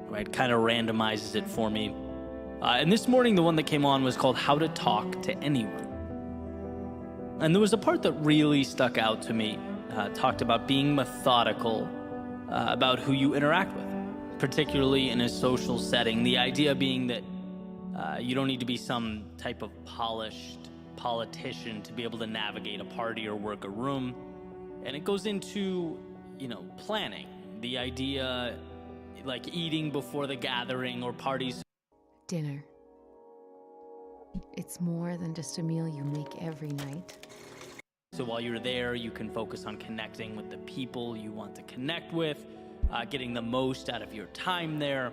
right? Kind of randomizes it for me. And this morning, the one that came on was called How to Talk to Anyone. And there was a part that really stuck out to me. Talked about being methodical about who you interact with, particularly in a social setting. The idea being that you don't need to be some type of polished politician to be able to navigate a party or work a room. And it goes into, planning. The idea, like eating before the gathering or parties. Dinner. It's more than just a meal you make every night. So while you're there, you can focus on connecting with the people you want to connect with, getting the most out of your time there.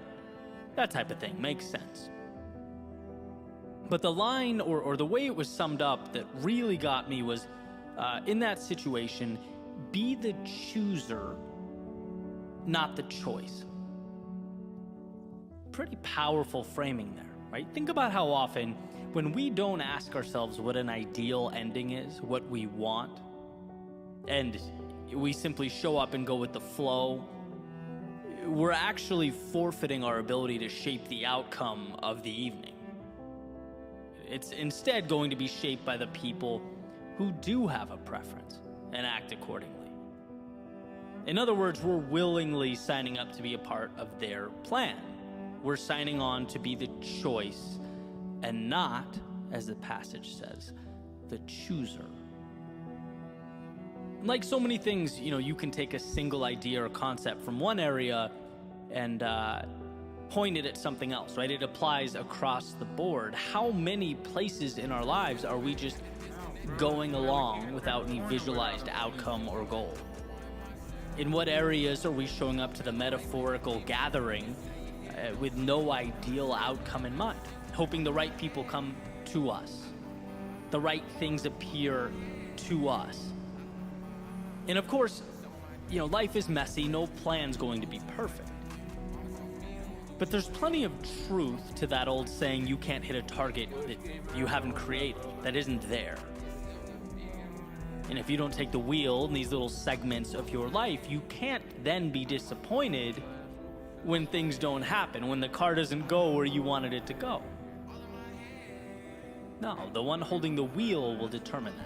That type of thing makes sense. But the line or the way it was summed up that really got me was, in that situation, be the chooser, not the choice. Pretty powerful framing there, right? Think about how often when we don't ask ourselves what an ideal ending is, what we want, and we simply show up and go with the flow, we're actually forfeiting our ability to shape the outcome of the evening. It's instead going to be shaped by the people who do have a preference and act accordingly. In other words, we're willingly signing up to be a part of their plan. We're signing on to be the choice and not, as the passage says, the chooser. Like so many things, you can take a single idea or concept from one area and point it at something else, right? It applies across the board. How many places in our lives are we just going along without any visualized outcome or goal? In what areas are we showing up to the metaphorical gathering with no ideal outcome in mind, hoping the right people come to us, the right things appear to us? And of course, life is messy, no plan's going to be perfect. But there's plenty of truth to that old saying, you can't hit a target that you haven't created, that isn't there. And if you don't take the wheel in these little segments of your life, you can't then be disappointed when things don't happen, when the car doesn't go where you wanted it to go. No, the one holding the wheel will determine that.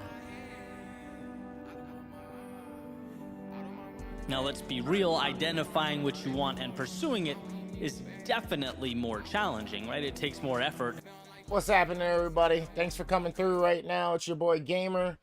Now let's be real, identifying what you want and pursuing it is definitely more challenging, right? It takes more effort. What's happening, everybody? Thanks for coming through right now. It's your boy Gamer,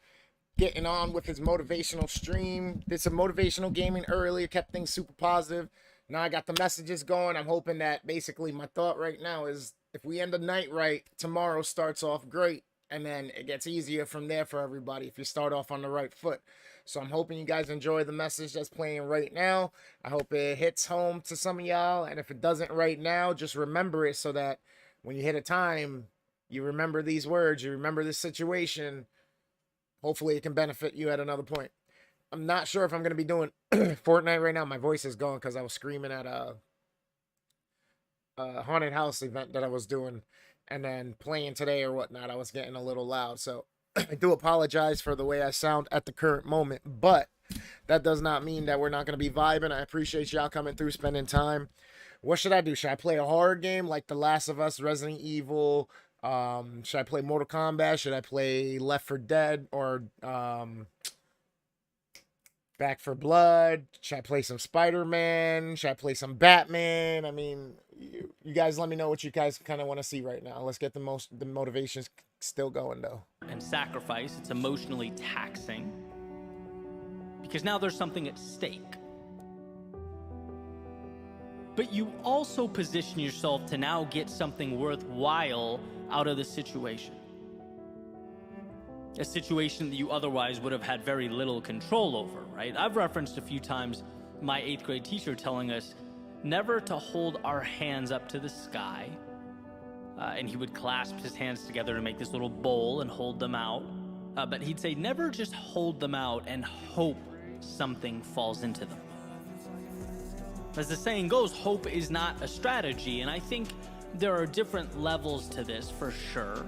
getting on with his motivational stream. Did some motivational gaming earlier, kept things super positive. Now I got the messages going. I'm hoping that basically my thought right now is if we end the night right, tomorrow starts off great. And then it gets easier from there for everybody if you start off on the right foot. So I'm hoping you guys enjoy the message that's playing right now. I hope it hits home to some of y'all. And if it doesn't right now, just remember it so that when you hit a time, you remember these words, you remember this situation. Hopefully it can benefit you at another point. I'm not sure if I'm going to be doing Fortnite right now. My voice is going because I was screaming at a haunted house event that I was doing. And then playing today or whatnot, I was getting a little loud. So I do apologize for the way I sound at the current moment. But that does not mean that we're not going to be vibing. I appreciate y'all coming through, spending time. What should I do? Should I play a horror game like The Last of Us, Resident Evil? Should I play Mortal Kombat? Should I play Left 4 Dead or Back 4 Blood? Should I play some Spider-Man? Should I play some Batman? I mean, you guys let me know what you guys kind of want to see right now. Let's get the motivations still going though. And sacrifice, it's emotionally taxing because now there's something at stake. But you also position yourself to now get something worthwhile out of the situation. A situation that you otherwise would have had very little control over, right? I've referenced a few times my 8th grade teacher telling us never to hold our hands up to the sky. And he would clasp his hands together to make this little bowl and hold them out. But he'd say, never just hold them out and hope something falls into them. As the saying goes, hope is not a strategy. And I think there are different levels to this for sure.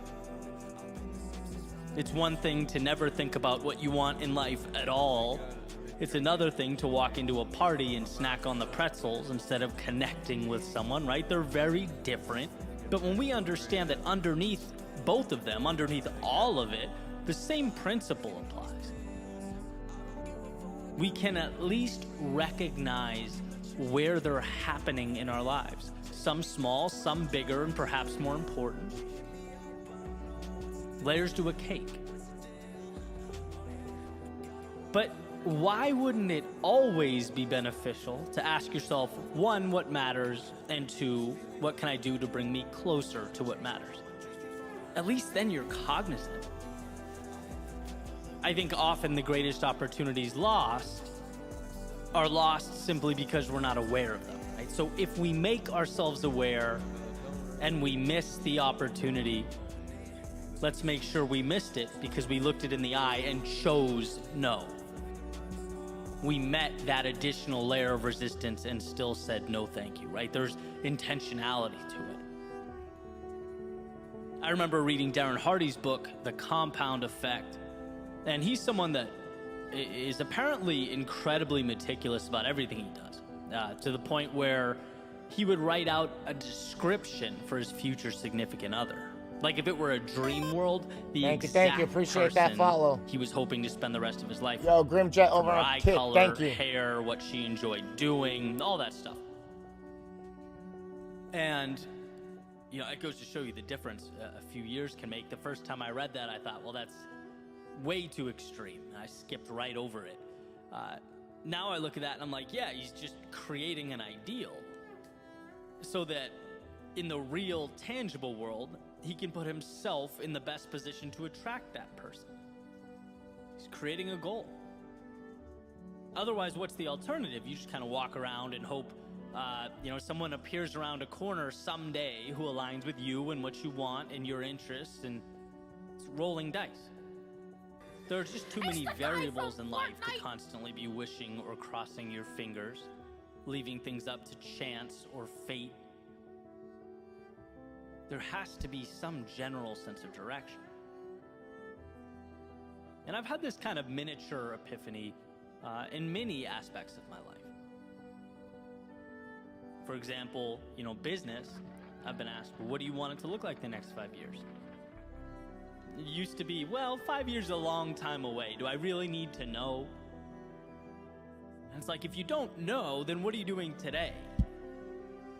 It's one thing to never think about what you want in life at all, It's another thing to walk into a party and snack on the pretzels instead of connecting with someone, right? They're very different. But when we understand that underneath both of them, underneath all of it, the same principle applies. We can at least recognize where they're happening in our lives. Some small, some bigger, and perhaps more important. Layers to a cake. But why wouldn't it always be beneficial to ask yourself, one, what matters, and two, what can I do to bring me closer to what matters? At least then you're cognizant. I think often the greatest opportunities are lost simply because we're not aware of them, right? So if we make ourselves aware and we miss the opportunity, let's make sure we missed it because we looked it in the eye and chose no. We met that additional layer of resistance and still said no thank you, right? There's intentionality to it. I remember reading Darren Hardy's book, The Compound Effect, and he's someone that is apparently incredibly meticulous about everything he does, to the point where he would write out a description for his future significant other. Like if it were a dream world, thank you. Appreciate that follow. He was hoping to spend the rest of his life. Yo, Grimjet over on eye Kick, color, thank you. hair, what she enjoyed doing, all that stuff. And you know, it goes to show you the difference a few years can make. The first time I read that, I thought, well, that's way too extreme. I skipped right over it. Now I look at that and I'm like, yeah, he's just creating an ideal so that in the real, tangible world, he can put himself in the best position to attract that person. He's creating a goal. Otherwise, what's the alternative? You just kind of walk around and hope, someone appears around a corner someday who aligns with you and what you want and your interests, and it's rolling dice. There are just too many variables in life to constantly be wishing or crossing your fingers, leaving things up to chance or fate. There has to be some general sense of direction. And I've had this kind of miniature epiphany in many aspects of my life. For example, business, I've been asked, well, what do you want it to look like the next 5 years? It used to be, well, 5 years is a long time away. Do I really need to know? And it's like, if you don't know, then what are you doing today?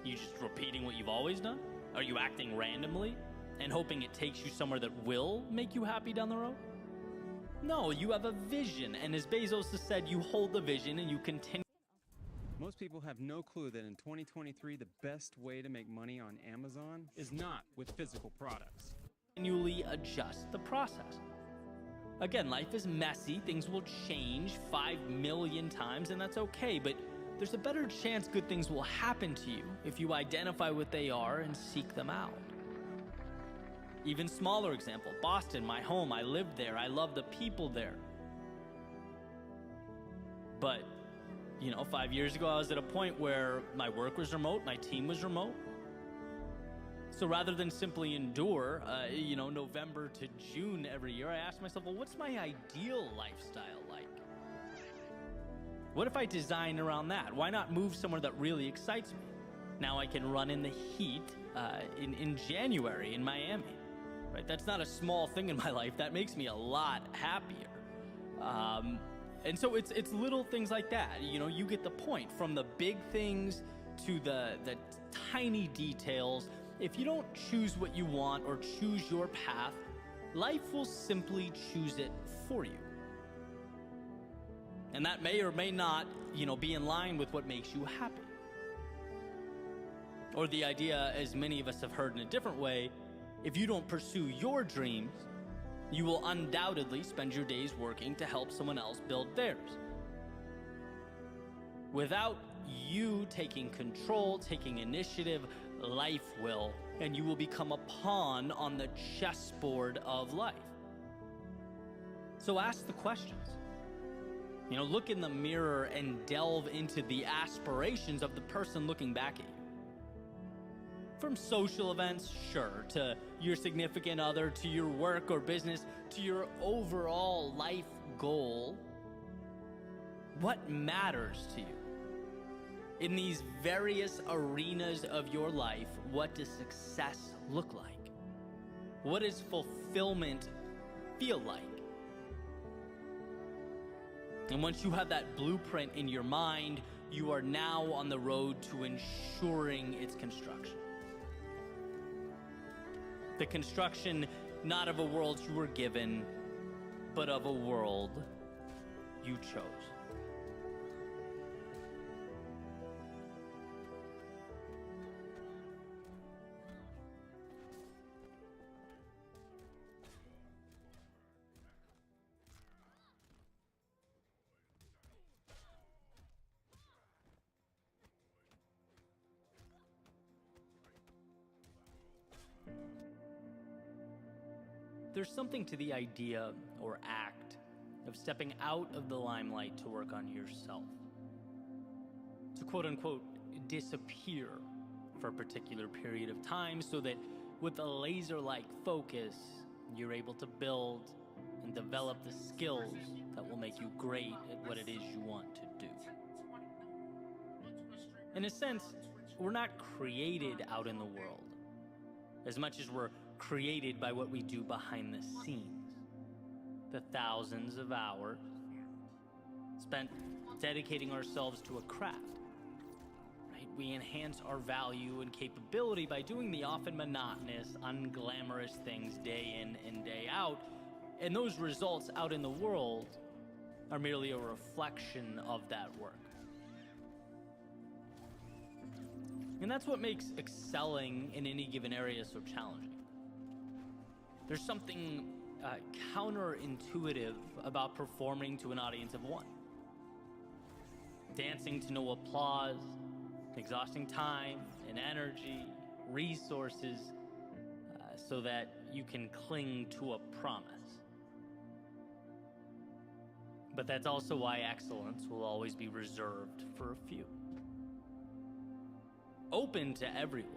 You just repeating what you've always done? Are you acting randomly and hoping it takes you somewhere that will make you happy down the road? No, you have a vision, and as Bezos has said, you hold the vision and you continue. Most people have no clue that in 2023, the best way to make money on Amazon is not with physical products. Continually adjust the process. Again, life is messy, things will change 5 million times, and that's okay, but there's a better chance good things will happen to you if you identify what they are and seek them out. Even smaller example, Boston, my home, I lived there, I love the people there. But, 5 years ago, I was at a point where my work was remote, my team was remote. So rather than simply endure, November to June every year, I asked myself, well, what's my ideal lifestyle like? What if I design around that? Why not move somewhere that really excites me? Now I can run in the heat in January in Miami, right? That's not a small thing in my life. That makes me a lot happier. And so it's little things like that. You get the point. From the big things to the tiny details. If you don't choose what you want or choose your path, life will simply choose it for you. And that may or may not, be in line with what makes you happy. Or the idea, as many of us have heard in a different way, if you don't pursue your dreams, you will undoubtedly spend your days working to help someone else build theirs. Without you taking control, taking initiative, life will, and you will become a pawn on the chessboard of life. So ask the questions. Look in the mirror and delve into the aspirations of the person looking back at you. From social events, sure, to your significant other, to your work or business, to your overall life goal. What matters to you? In these various arenas of your life, what does success look like? What does fulfillment feel like? And once you have that blueprint in your mind, you are now on the road to ensuring its construction. The construction not of a world you were given, but of a world you chose. There's something to the idea or act of stepping out of the limelight to work on yourself. To quote unquote disappear for a particular period of time so that with a laser-like focus, you're able to build and develop the skills that will make you great at what it is you want to do. In a sense, we're not created out in the world as much as we're created by what we do behind the scenes. The thousands of hours spent dedicating ourselves to a craft, right? We enhance our value and capability by doing the often monotonous, unglamorous things day in and day out. And those results out in the world are merely a reflection of that work. And that's what makes excelling in any given area so challenging. There's something counterintuitive about performing to an audience of one. Dancing to no applause, exhausting time and energy, resources, so that you can cling to a promise. But that's also why excellence will always be reserved for a few. Open to everyone.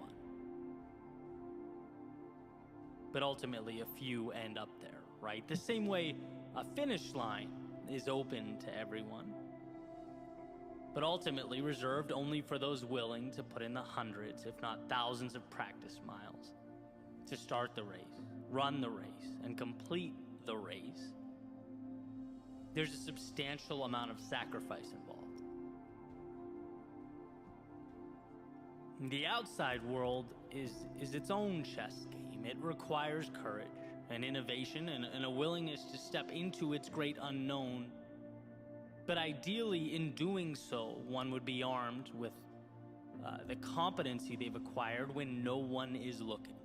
But ultimately, a few end up there, right? The same way a finish line is open to everyone, but ultimately reserved only for those willing to put in the hundreds, if not thousands of practice miles to start the race, run the race, and complete the race. There's a substantial amount of sacrifice involved. The outside world is its own chess game. It requires courage and innovation and a willingness to step into its great unknown. But ideally, in doing so, one would be armed with the competency they've acquired when no one is looking.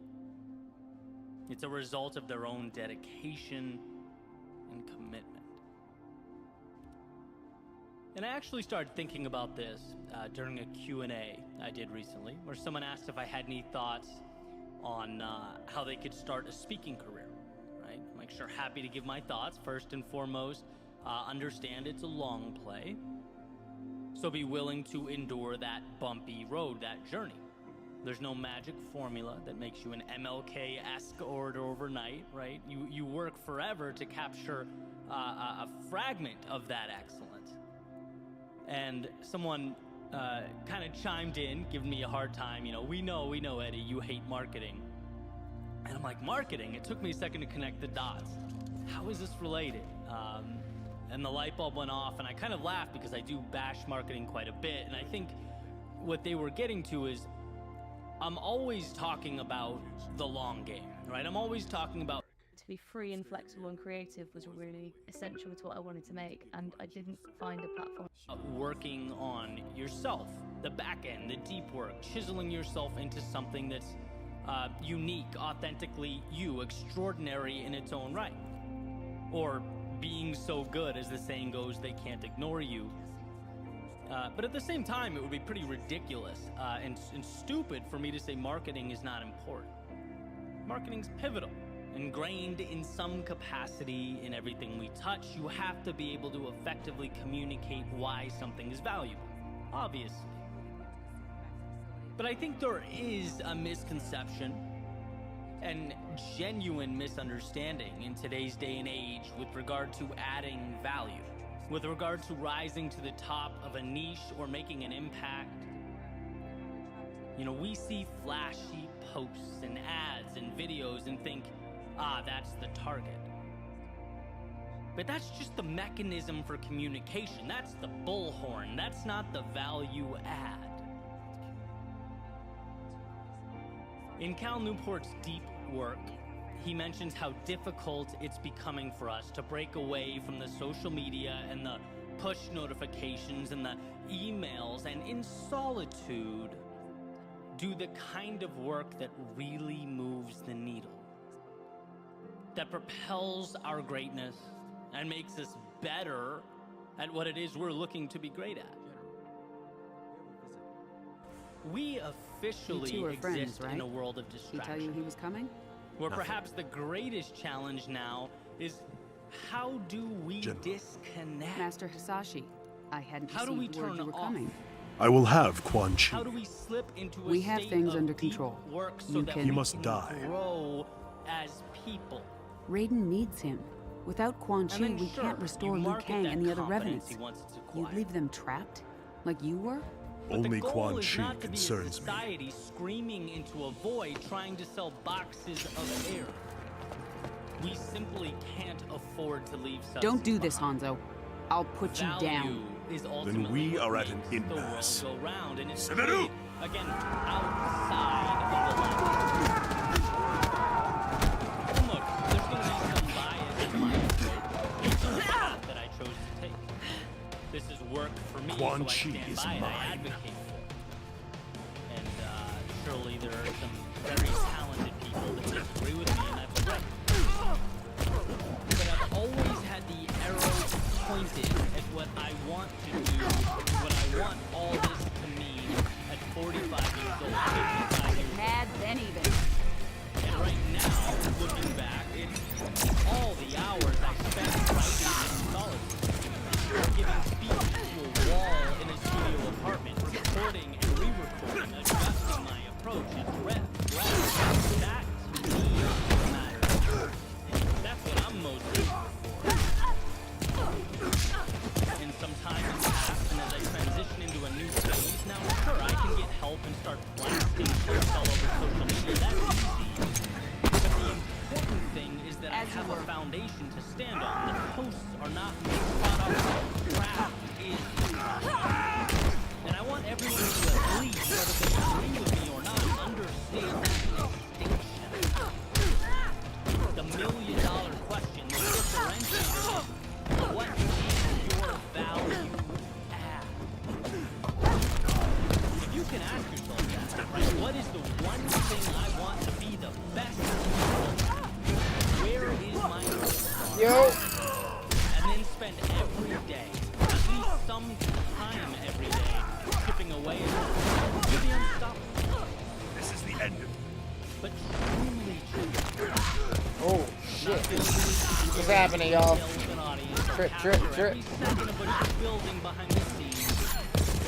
It's a result of their own dedication and commitment. And I actually started thinking about this during a Q&A I did recently, where someone asked if I had any thoughts on how they could start a speaking career, right? I'm like, sure, happy to give my thoughts. First and foremost, understand it's a long play, so be willing to endure that bumpy road, that journey. There's no magic formula that makes you an MLK-esque orator overnight, right? You work forever to capture a fragment of that excellence. And someone kind of chimed in, giving me a hard time. You know, we know, Eddie, you hate marketing. And I'm like, marketing? It took me a second to connect the dots. How is this related? And the light bulb went off, and I kind of laughed because I do bash marketing quite a bit. And I think what they were getting to is I'm always talking about the long game, right? I'm always talking about to be free and flexible and creative was really essential to what I wanted to make, and I didn't find a platform. Working on yourself, the back end, the deep work, chiseling yourself into something that's unique, authentically you, extraordinary in its own right. Or being so good, as the saying goes, they can't ignore you. But at the same time, it would be pretty ridiculous and stupid for me to say marketing is not important. Marketing's pivotal. Ingrained in some capacity in everything we touch. You have to be able to effectively communicate why something is valuable, obviously. But I think there is a misconception and genuine misunderstanding in today's day and age with regard to adding value. with regard to rising to the top of a niche or making an impact, you know, we see flashy posts and ads and videos and think, ah, that's the target. But that's just the mechanism for communication. That's the bullhorn. That's not the value add. In Cal Newport's deep work, he mentions how difficult it's becoming for us to break away from the social media and the push notifications and the emails, and in solitude, do the kind of work that really moves the needle, that propels our greatness and makes us better at what it is we're looking to be great at. We officially You two are exist friends, right? in a world of He distraction. tell you he was coming? Where perhaps the greatest challenge now is, how do we disconnect? Master Hisashi, I hadn't How do we received word turn you were off? coming. I will have Quan Chi. How do we slip into a We have state things of under deep control. work so You that can- we He must can die. grow as people? Raiden needs him. Without Quan And Chi, then we sure, can't restore you Liu market Kang that and the other confidence revenants. he wants to You'd acquire. leave them trapped? Like you were? But the Only goal Quan is Chi not to be a concerns me. society screaming into a void trying to sell boxes of air. We simply can't afford to leave substance Don't do this, behind. Hanzo. I'll put you Value down. is ultimately we are what at an makes the world impasse. go round, and it's Severu! created, again, outside of the line. And look, there's going to be some bias in my approach based on the path that I chose to take. This is work for me, Quan so I Chi stand is by it, I mine. advocate for it. And surely there are some very talented people that disagree with me, and that's great. But I've always had the arrow pointed at what I want to do, what I want all this to mean at 45 years old, 55 years old. Mad then even. And right now, looking back, it's all the hours I spent writing in solitude, or giving speech to a wall in a studio apartment, recording and re-recording, adjusting my approach and breath. That to me matters. That's what I'm most grateful for. And some time has passed, and as I transition into a new phase, now sure, I can get help and start blasting posts all over social media. That's easy. But the important thing is that I have a foundation to stand on. The posts are not my product. The craft is the craft. And I want everyone to at least, whether they agree with me or not, understand the distinction. The million-dollar question, the differentiator is, what is your value add? If you can ask yourself that, right? What is the one thing I want to be the best at? Where is my North Star? Yo. And then spend every day, at least some time every day, chipping away at it. You'll be unstoppable. This is the end of it. But truly, Oh, shit. What's happening, y'all? Trip, trip, trip. Every second of what you're building behind the scenes.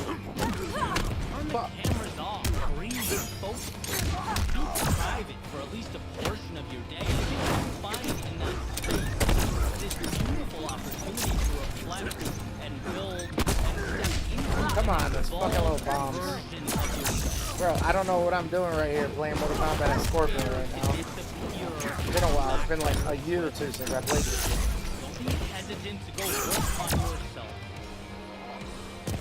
Turn the Fuck. cameras off, breathe, focus. Be private for at least a portion of your day. And you can find in that space this beautiful opportunity to reflect and build and step into Come on, an this fucking little evolved bombs. version of yourself. Bro, I don't know what I'm doing right here playing Mortal Kombat as Scorpion right now. It's been a while. It's been like a year or two since I played this game. Don't be hesitant to go work on yourself.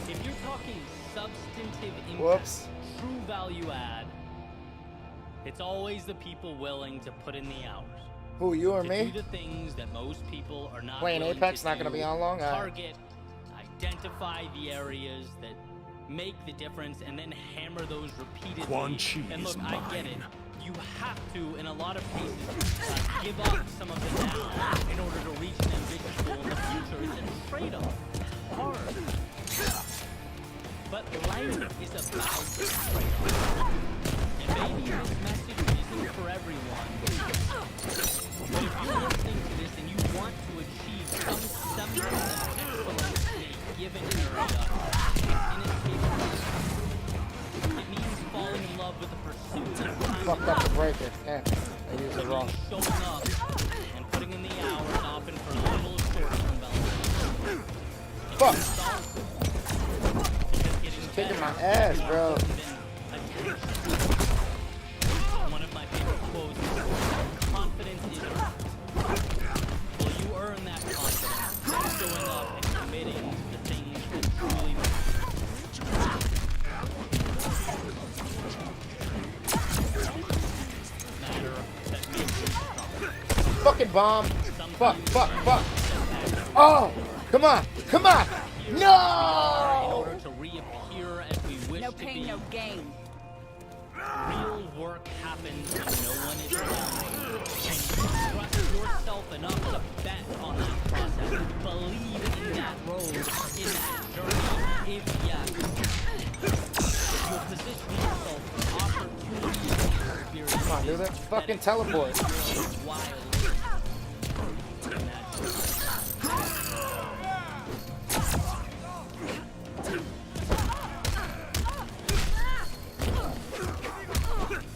If you're talking substantive impact, Whoops. true value add, it's always the people willing to put in the hours. Who, you or To me? do the things that most people are not Playing willing Apex, to not gonna do. be on long? Target, identify the areas that make the difference, and then hammer those repeatedly. Quan Chi and is look, I get it. mine. You have to, in a lot of cases, give up some of it now in order to reach an ambitious goal in the future. It's a trade-off. It's hard. But life is about trade-offs. And maybe this message isn't for everyone. But if you're listening to this and you want to achieve some semblance of excellence in a given area, it's inescapable. It means falling in love with the pursuit of time. Fucked up the breaker. Yeah, I used it wrong. Showing up and putting in the hours often for little short-term validation. Fuck. She's kicking my ass, bro. One of my favorite quotes is, confidence is earned. Well, you earn that confidence by showing up and committing to the things that truly matter. That makes you stronger. Fucking bomb. Fuck. Oh, come on. In No! order to reappear as we wish No to pain, be. no gain. Real work happens when no one is around. And trust yourself enough to bet on that process. Believe in that road, in that journey. If yes, you'll position yourself for opportunities and experiences. Come on, dude. Fucking teleport. Wild.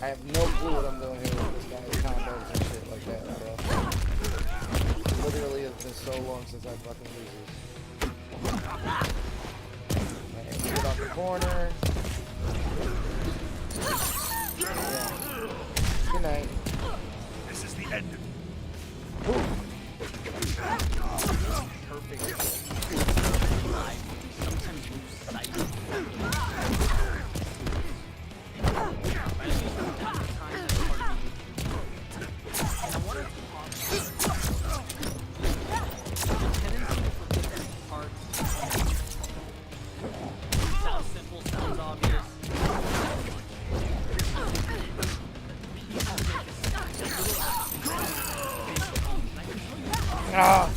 I have no clue what I'm doing here with this guy's combos and shit like that, bro. Literally, it's been so long since I fucking used this. Get off the corner. Yeah. Good night. This is the end of it. Perfect. Sometimes lose sight. Sounds simple, sounds obvious. Ah!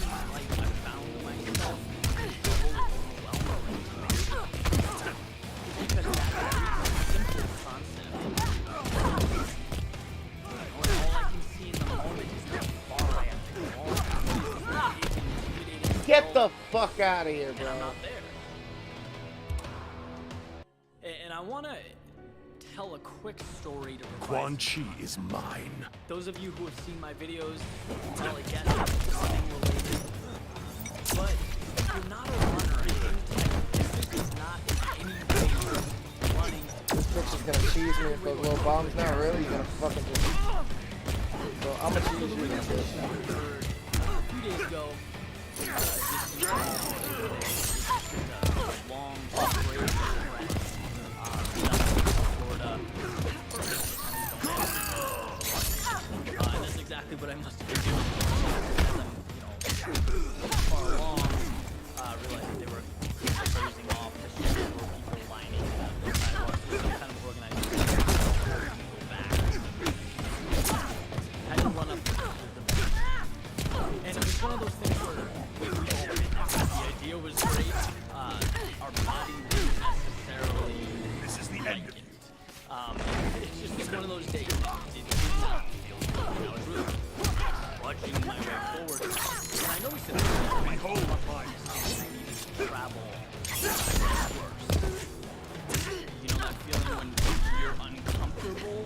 Get the fuck out of here, bro. I'm not there. And I want to tell a quick story to Quan provide. Chi is mine. Those of you who have seen my videos probably get it. It's something related. But if you're not a runner, I think this is not in any way running. This bitch is gonna cheese me with those little bombs now, really? You're gonna fucking just... So I'm gonna cheese you with this. A few days ago, long break, Florida. And that's exactly what I must have been doing. As I'm, far along, realized that they were closing off the street where people lining the sidewalks. Some kind of organization to go back. I had to run up to the and it was one of those things where the idea was great. Our body didn't necessarily This is the end of like it. it. It's just one of those days that it did not feel good. I was really trudging my way forward. And I noticed that Behold my I needed to travel worse. You know that feeling when you're uncomfortable?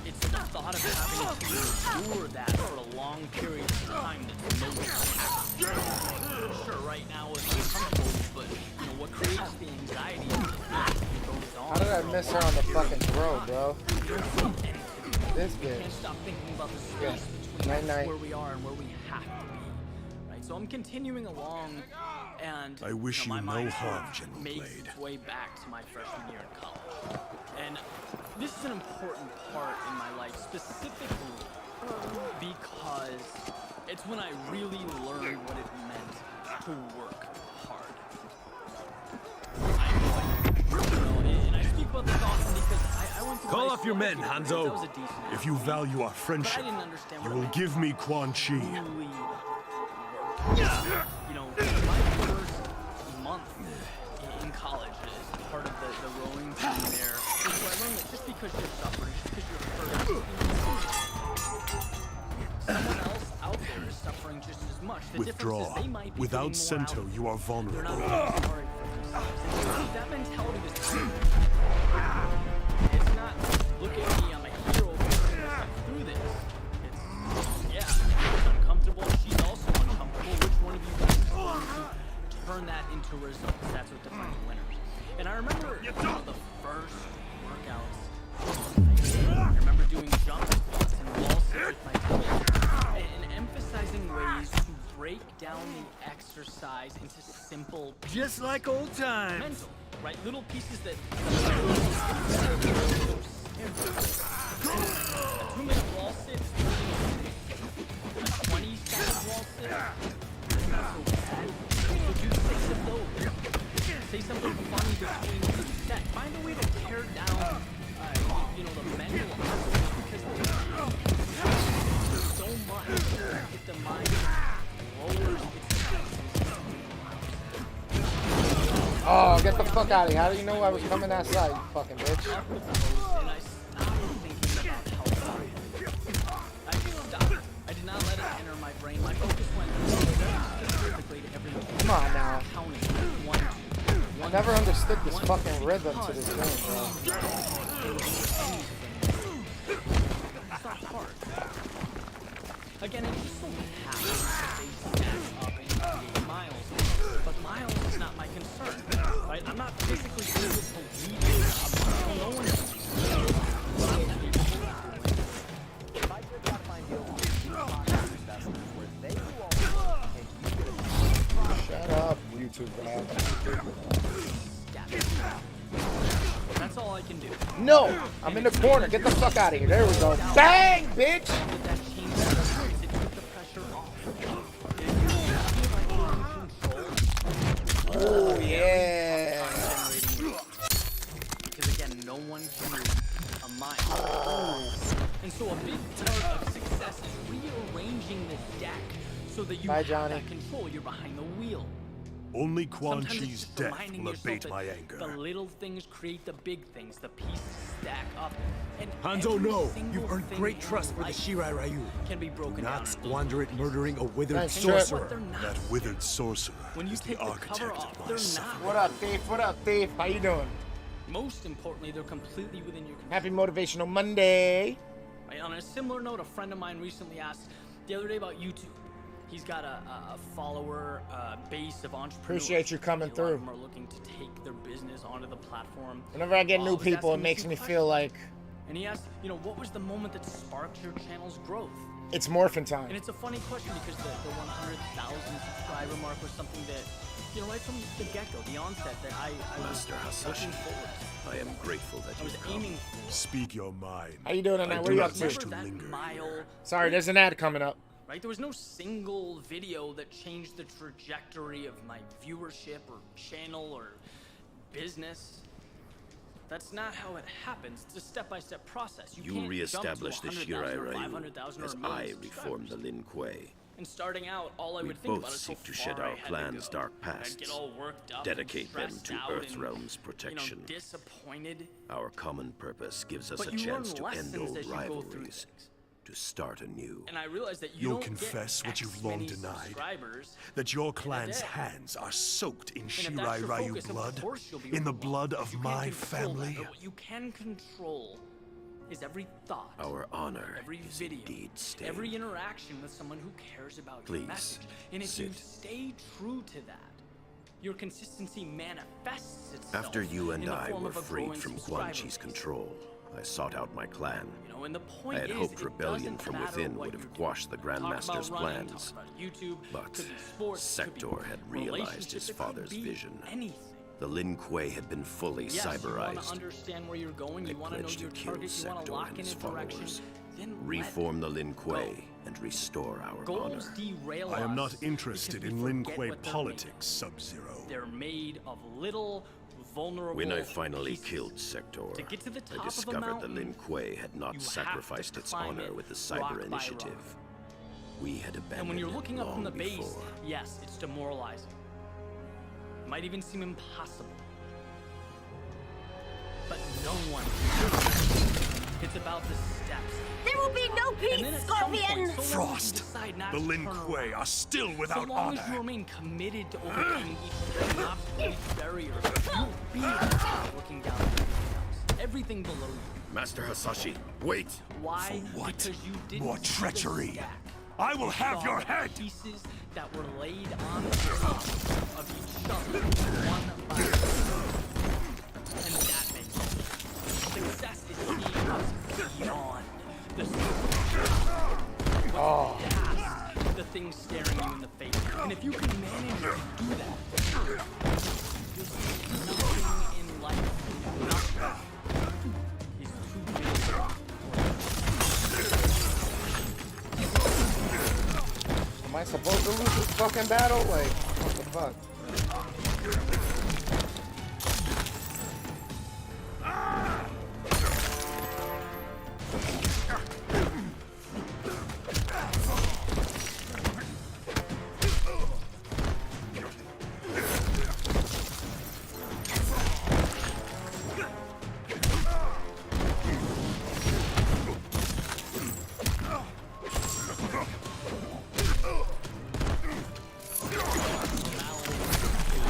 It's the thought of having to endure that for a long period of time that's most taxing. Sure, right now it's uncomfortable, but what creates the anxiety is the feeling that goes on. How did I miss her on the fucking throw, bro? This We can't bitch. stop thinking about the space Yeah. between Night-night. where we are and where we have to be. Right, so I'm continuing along, and I wish my you no mind harm, General makes Blade. its way back to my freshman year in college. And this is an important part in my life, specifically because it's when I really learned what it meant to work hard. And I speak about this often because I went through Call high off your school men, because Hanzo. that was a decent If you value our but I friendship, didn't understand you what it will meant give me Quan Chi. truly work. My first month in college as part of the rowing team there, is where I learned that just because you're suffering, just because you're hurt, someone else out there is suffering just as much. The difference Withdraw. is they might be Without getting more Sento, out. you are They're not vulnerable. working hard for themselves. And that mentality was it's not, look at me, I'm a hero through this. It's, yeah, it's uncomfortable. She's also uncomfortable. Which one of you is going to turn exercise into simple, Just like old times. mental, right? Little pieces that. A 2-minute wall sit. A 20-second wall sit. So do 6 of those. Say something funny between each set. Find a way to tear down, you know, the mental aspect, because there's so much if the mind lowers its Oh, get the fuck out of here. How do you know I was coming that side, you fucking bitch? and I stopped thinking about how far I stopped. I did not let it enter my brain. My focus went specifically to everything. Come on now. Counting. 1, 2. I never understood this fucking rhythm to this game, bro. It's not hard. Again, it just so happens that they stack up and create miles. But miles is not my concern, right? I'm not physically able to lead a mile. No one can. Shut up, YouTube guy. That's all I can do. No! I'm in the corner. Get the fuck out of here. There we go. Bang, bitch! That changed the experience. It took the pressure off. It feel like you're in control. Oh, yeah. Because again, no one can move a mile. And so a big part of success is rearranging the deck so that you Bye, have Johnny. that control. You're behind the wheel. Only Quan Sometimes it's Chi's just death reminding will yourself abate that my the anger. little things create the big things. The pieces stack up. And Hanzo, every no! single You've earned thing great in trust for the life Shirai Ryu. can be broken down. Not into squander it murdering a withered Nice trip. But they're sorcerer. not. That withered sorcerer When you is the take the cover architect off, of my they're suffering. not. What up, thief? What up, thief? How you doing? Most importantly, they're completely within your control. Happy Motivational Monday. Right, on a similar note, a friend of mine recently asked the other day about YouTube. He's got a follower base of entrepreneurs. Appreciate you coming A lot through. of them are looking to take their business onto the platform. Whenever I get Well, new was people, it asking makes some me questions. feel like And he asked, you know, what was the moment that sparked your channel's growth? it's morphin' And time. it's a funny question because the 100,000 subscriber mark was something that, you know, right from the get-go, the onset, that I was Master Hasashi, looking forward to. I am grateful that I was you've come. aiming for. Speak your mind. How you doing tonight? I What do are you not up to? wish Remember to that linger. mile, Sorry, there's an ad coming up. right? There was no single video that changed the trajectory of my viewership or channel or business. That's not how it happens. It's a step-by-step process. You can't re-establish the jump to 100,000 Shirai or Ryu 500,000 or as a million I reform the subscribers. Lin Kuei. And starting out, all I We would think both about is seek how to far shed I our had to plan's go. dark I'd pasts, get all worked up, dedicate and them stressed to out Earthrealm's and, protection. You know, disappointed. Our common purpose gives us But a you learn chance to lessons end as old you go through rivalries, things. to start anew. And I realized that you You'll don't confess get what you've X long many denied, subscribers That your in a clan's day. hands are soaked in And if that's Shirai your Ryu focus, of blood, course you'll be in the overwhelmed. blood of You can't my control that, family. but what you can control is every thought, Our honor every is video, indeed stained. every interaction with someone who cares about your Please, message. And if you sit. stay true to that, your consistency manifests itself. After you and in the I form were of a freed growing from subscriber Quan Chi's base. control, I sought out my clan. You know, and the point I had is, hoped it rebellion doesn't from matter within what would have you're quashed the doing. Talk about Grandmaster's running, plans. talk about YouTube, But could be sports, could be Sector had realized relationships, his it could father's be vision. Anything. The Lin Kuei had been fully Yes, you want to cyberized. understand where you're going, I you want to know pledged your to kill target, you want to Sector lock and in a his direction, followers. then Reform the Lin Kuei Go. and restore our goals honor. derail I am not us interested because in we Lin forget Kuei what they're politics, Sub-Zero. made of. They're made of little, vulnerable When I finally pieces. killed Sector, To get to the top I of a discovered the mountain, Lin Kuei had you not have to sacrificed its climb honor it with the rock cyber by initiative. rock. We had abandoned And when you're it looking up from long the base, before. yes, it's demoralizing. It might even seem impossible. But no one. It's about the steps. There will be no And peace, then at some point, Scorpion! so long as you Frost! decide not The to Lin turn Kuei around. are still So without long as you honor. remain committed to overcoming each obstacle, each barrier, you'll be at the top looking down at everything else. Everything below you. Master Hasashi, wait! Why? For what? Because you didn't More see the treachery. stack. I will You have saw your the head! Pieces that were laid on top of each other, one by one. And that makes sense. Success is seeing us beyond the surface. What's past the thing staring you in the face. And if you can manage I supposed to lose this fucking battle? Like, what the fuck?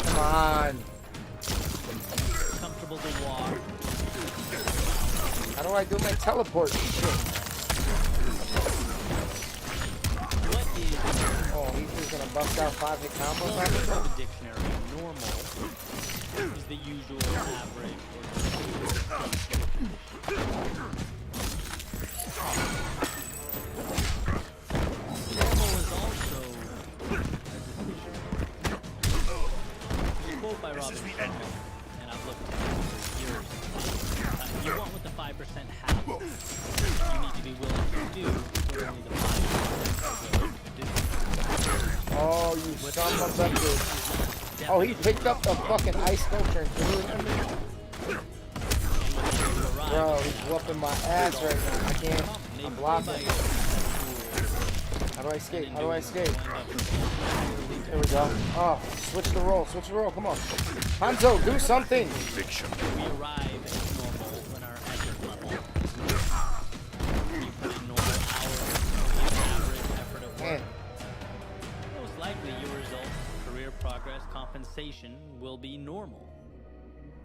Come on. Comfortable to walk. How do I do my teleport shit? What is Oh, he's just gonna bust out 5-hit combos well, on me? from the dictionary? Normal is the usual, average, normal is also a quote by Robin Sharma, and I've looked at it for years. You want what the 5% have. You need to be willing to do what only the 5% are willing to do. Oh, you son of a bitch. Oh, he picked up the fucking ice sculpture and threw it at me. Bro, he's whooping my ass right now. I can't. I'm blocking. How do I escape? How do I escape? There we go. Oh, switch the roll. Switch the roll. Come on. Hanzo, do something. Conviction. We arrive at normal when our effort level is normal. You put in normal hours, average effort at Man. work. Most likely your results, career progress, compensation will be normal.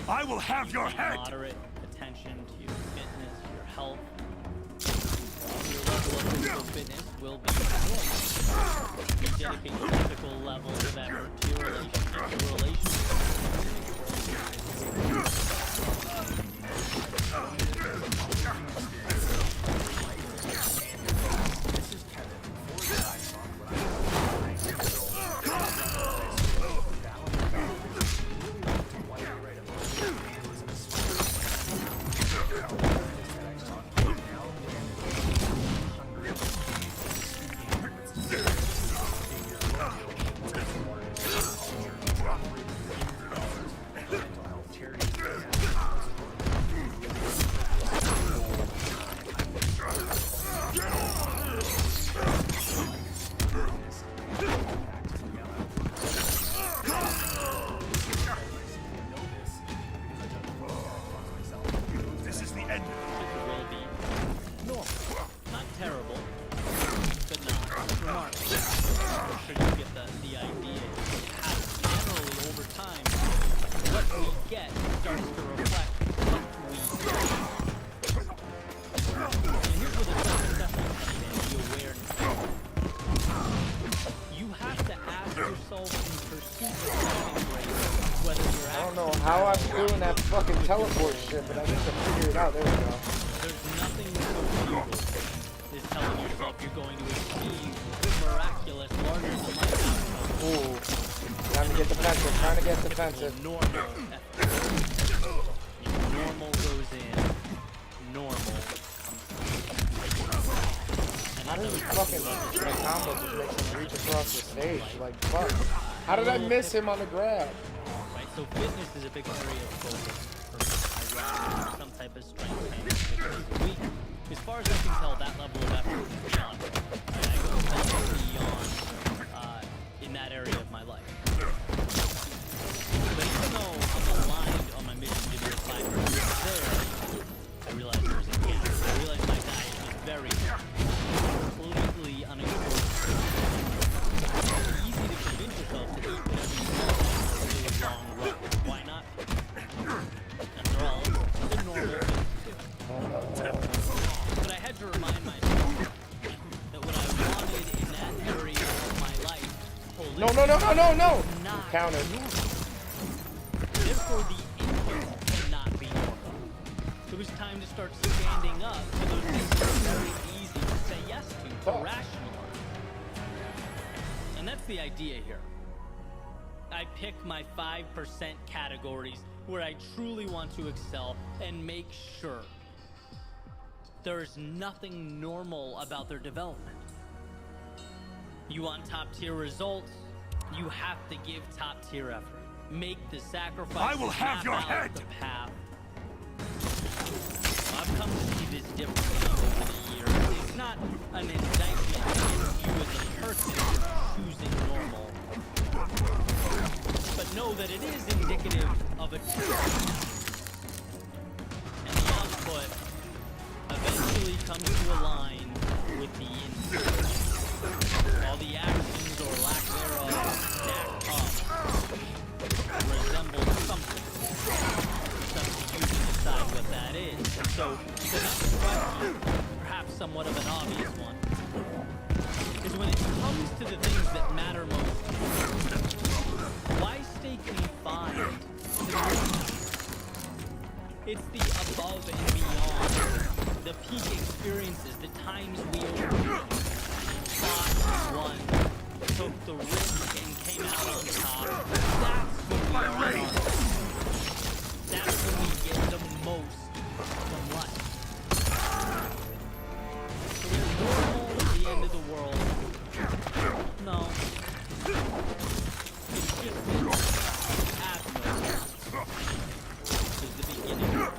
I will have your Pay head! moderate attention to your fitness, your health. Your level of physical fitness will be normal. You dedicate typical levels of effort to your relationship. This is the end. It will be normal. Not terrible, but not remarkable. I'm sure you get the idea. Generally, over time, what we get starts to reflect what we get. And here's where the self-assessment comes in, the awareness. You have to ask yourself in pursuit of something great, whether you're I don't know actually how I'm doing that fucking teleport shit, but I need to figure it out. There we go. There's nothing so futile as telling yourself you're going to achieve miraculous, larger than life outcomes. Ooh. Time to get defensive. Trying to get defensive. Normal effort. Normal goes in. Normal comes out. How does he fucking my combo just makes him reach across the stage? Like, fuck. How did I miss him on the grab? Right, so fitness is a big area of focus for me. I rather do some type of strength training 6 days a week. As far as I can tell, that level of effort is beyond. I go above and beyond in that area of my life. But even though I'm aligned on my mission to be a 5% there, I realize there's a gap. I realize my diet is very completely unexplored. It's easy to convince yourself to eat whatever you want over the long run. Why not? After all, it's a normal thing to do. But I had to remind myself that what I wanted in that area of my life, No, no, no, no, no, no! not Counter. normal. Therefore, the input cannot be normal. It was time to start standing up to those things that are very easy to say yes to rationalize. And that's the idea here. I pick my 5% categories where I truly want to excel and make sure there's nothing normal about their development. You want top tier results? You have to give top tier effort. Make the sacrifice. I will have your head. The path. I've come to see this differently over the years. It's not an indictment against you as a person choosing normal, but know that it is indicative of a truth. And the output eventually comes to align with the input. All the actions or lack thereof stack up, resemble something. It's up to you to decide what that is. And so, the next question, perhaps somewhat of an obvious one, is when it comes to the things that matter most, why stay confined to the normal? It's the above and beyond, the peak experiences, the times we overcame, fought, won, took the risk and came out on top. That's when we are on. That's when we get the most from life. So is normal the end of the world? No. It's just abnormal. This is the beginning.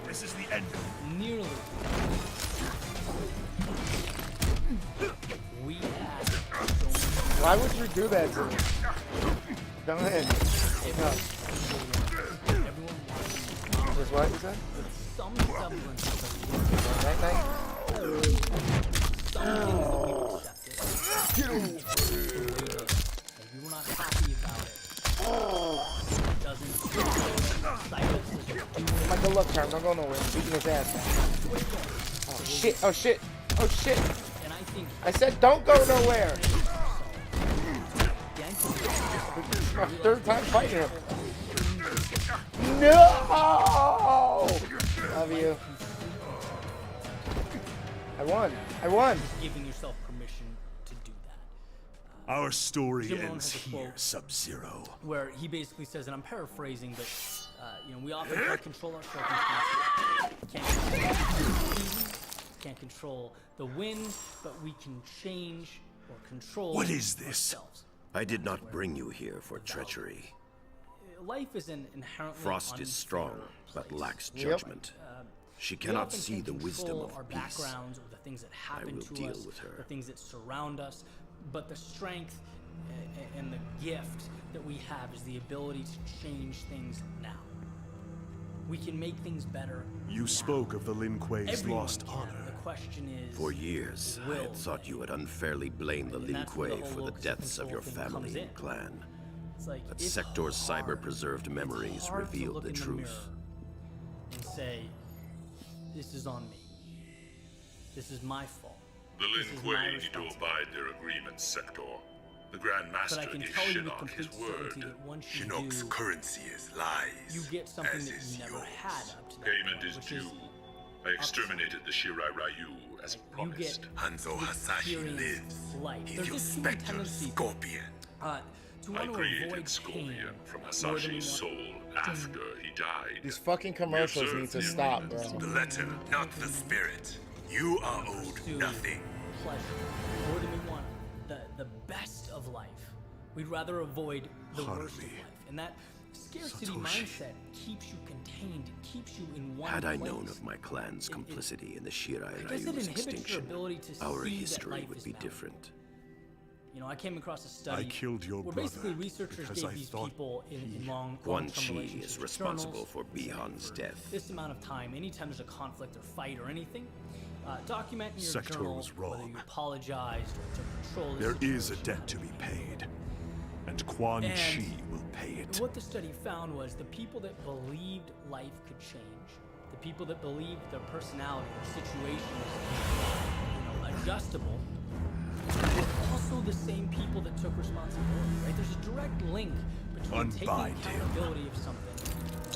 This is the end. Nearly. We had Why would you do that to me? Go ahead. Just what you said? some semblance of Night night. some things that we accepted. Get over And we were not happy about it. It doesn't excite us as we do it. Michael, look, Charm, don't go nowhere. I'm beating his ass now. Oh shit, oh shit, oh shit. And I think I said don't go nowhere. This is my third time fighting him. No! Love you. I won. I won. giving yourself permission to do that. Our story Jim Rohn ends has a here, quote Sub-Zero. where he basically says, and I'm paraphrasing, but we often can't control our circumstances. Can't control the wind, but we can change or control What is this? ourselves. I did not bring you here for treachery. Life is an inherently Frost is unfair strong, but place. lacks Yep. judgment. She We cannot often see can't the wisdom control of our peace. backgrounds or the things that happen will to deal us, with her. the things that surround us, but the strength and the gift that we have is the ability to change things now. We can make things better. You now. spoke of the Lin Kuei's Everyone lost can. honor. The question is, For years, I will had thought you had unfairly blamed the And Lin that's where the Kuei whole for the locus deaths of control your thing comes family in. and clan. it's like But it's Sector's hard. cyber-preserved It's memories hard to revealed look the in truth. mirror and say, this is on me. This is my fault. The This Lin is my Kuei need to responsibility. abide their agreements, Sector. The Grand But I Master can gave tell you with Shinnok his complete certainty word. that once you Shinnok's do, currency is lies, you get something as that is you never yours. had up to that Payment point, is which due. I exterminated the Shirai Ryu as you promised. get Hanzo to Hasashi experience lives. life. He's There's your this human specter, tendency Scorpion. to I want to created avoid pain Scorpion from more than we Hasashi's want. soul after he died. These fucking commercials need to stop, bro. The letter, not the spirit. You are owed Pursue nothing. pleasure more than we want the best of life. We'd rather avoid the worst of Harley. life, and that scarcity Satoshi. mindset keeps you contained. It keeps you in one Had I place. known of my clan's complicity in the Shirai I guess it Ryu's inhibits your extinction, ability to our see that history life would is be valuable. different. I came across a study I killed your where brother basically researchers because gave I these thought people in Quan long-term Chi relationships is with responsible journals, for Bihan's death. this amount of time, anytime there's a conflict or fight or anything, document in your Sector journal was whether wrong. you apologized or took control of the There is a situation. debt to be paid, and Quan And Chi will pay it. What the study found was the people that believed life could change, the people that believed their personality or situation was adjustable, were also the same people that took responsibility, right? There's a direct link between taking Unbind him. accountability of something,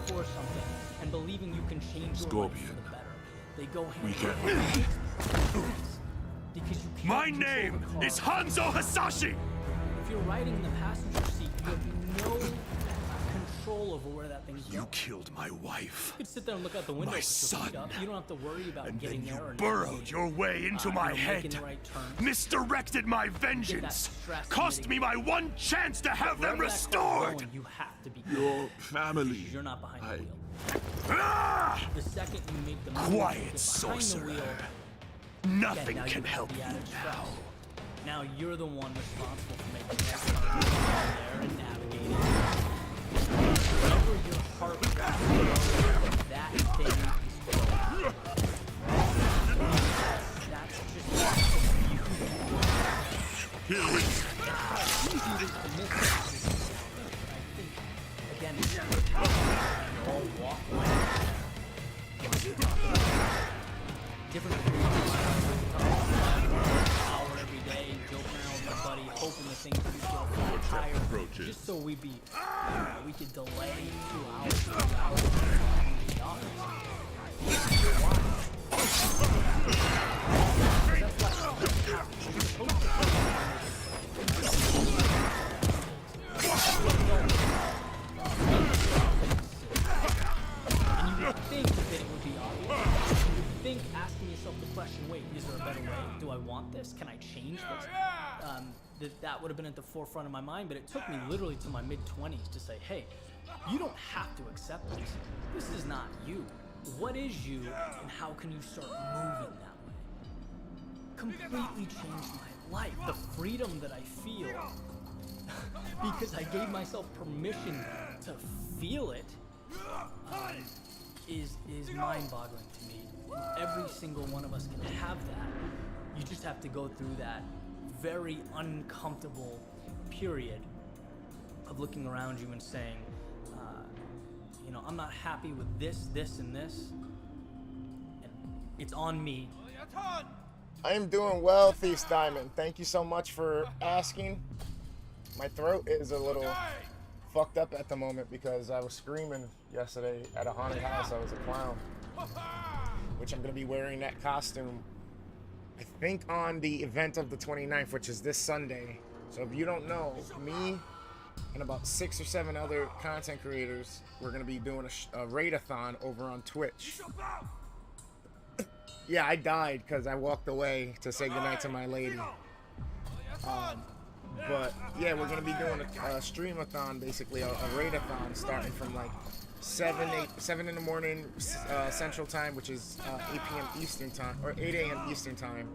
for something, and believing you can change your life Scorpion. for the better. They go hand We in get hand. Because you can't My control name the car. is Hanzo Hasashi! If you're riding in the passenger seat, you have no control over where that thing's You going. killed my wife, You could sit there and look out the window my with your feet son, up. You don't have to worry about and getting then you there or not burrowed getting your way into there. my Making head, the right turn. misdirected my vengeance, stress cost me my one chance to have them Wherever that car's restored! going, you have to be Your family. You're not behind the wheel. Ah! The second you make the move, you Quiet, get behind the sorcerer. wheel, Nothing now can you have help the you added stress. now. Now you're the one responsible for making that turn there and navigating. Wherever your heart goes, that thing is going. That's just Here we it's easy to miss it. I think, again, it's all walk away. Different hour every day, joking around with my buddy, hoping the thing could go flat tire, just so we could delay 2 hours, 3 hours. And you would think that it would be obvious. You would think asking yourself the question, wait, is there a better way? Do I want this? Can I change this? That would have been at the forefront of my mind, but it took me literally to my mid-20s to say, hey, you don't have to accept this. This is not you. What is you, and how can you start moving that way? Completely changed my life. The freedom that I feel because I gave myself permission to feel it is mind-boggling to me. And every single one of us can have that. You just have to go through that very uncomfortable period of looking around you and saying, I'm not happy with this, and this, and it's on me. I am doing well, Thief Diamond. Thank you so much for asking. My throat is a little fucked up at the moment because I was screaming yesterday at a haunted house. I was a clown, which I'm going to be wearing that costume, I think, on the event of the 29th, which is this Sunday. So if you don't know, me and about 6 or 7 other content creators, we're going to be doing a raid-a-thon over on Twitch. Yeah, I died because I walked away to say goodnight to my lady. But yeah, we're gonna be doing a stream-a-thon, basically a raid-a-thon, starting from like 7 in the morning Central Time, which is 8 p.m. Eastern Time, or 8 a.m. Eastern Time,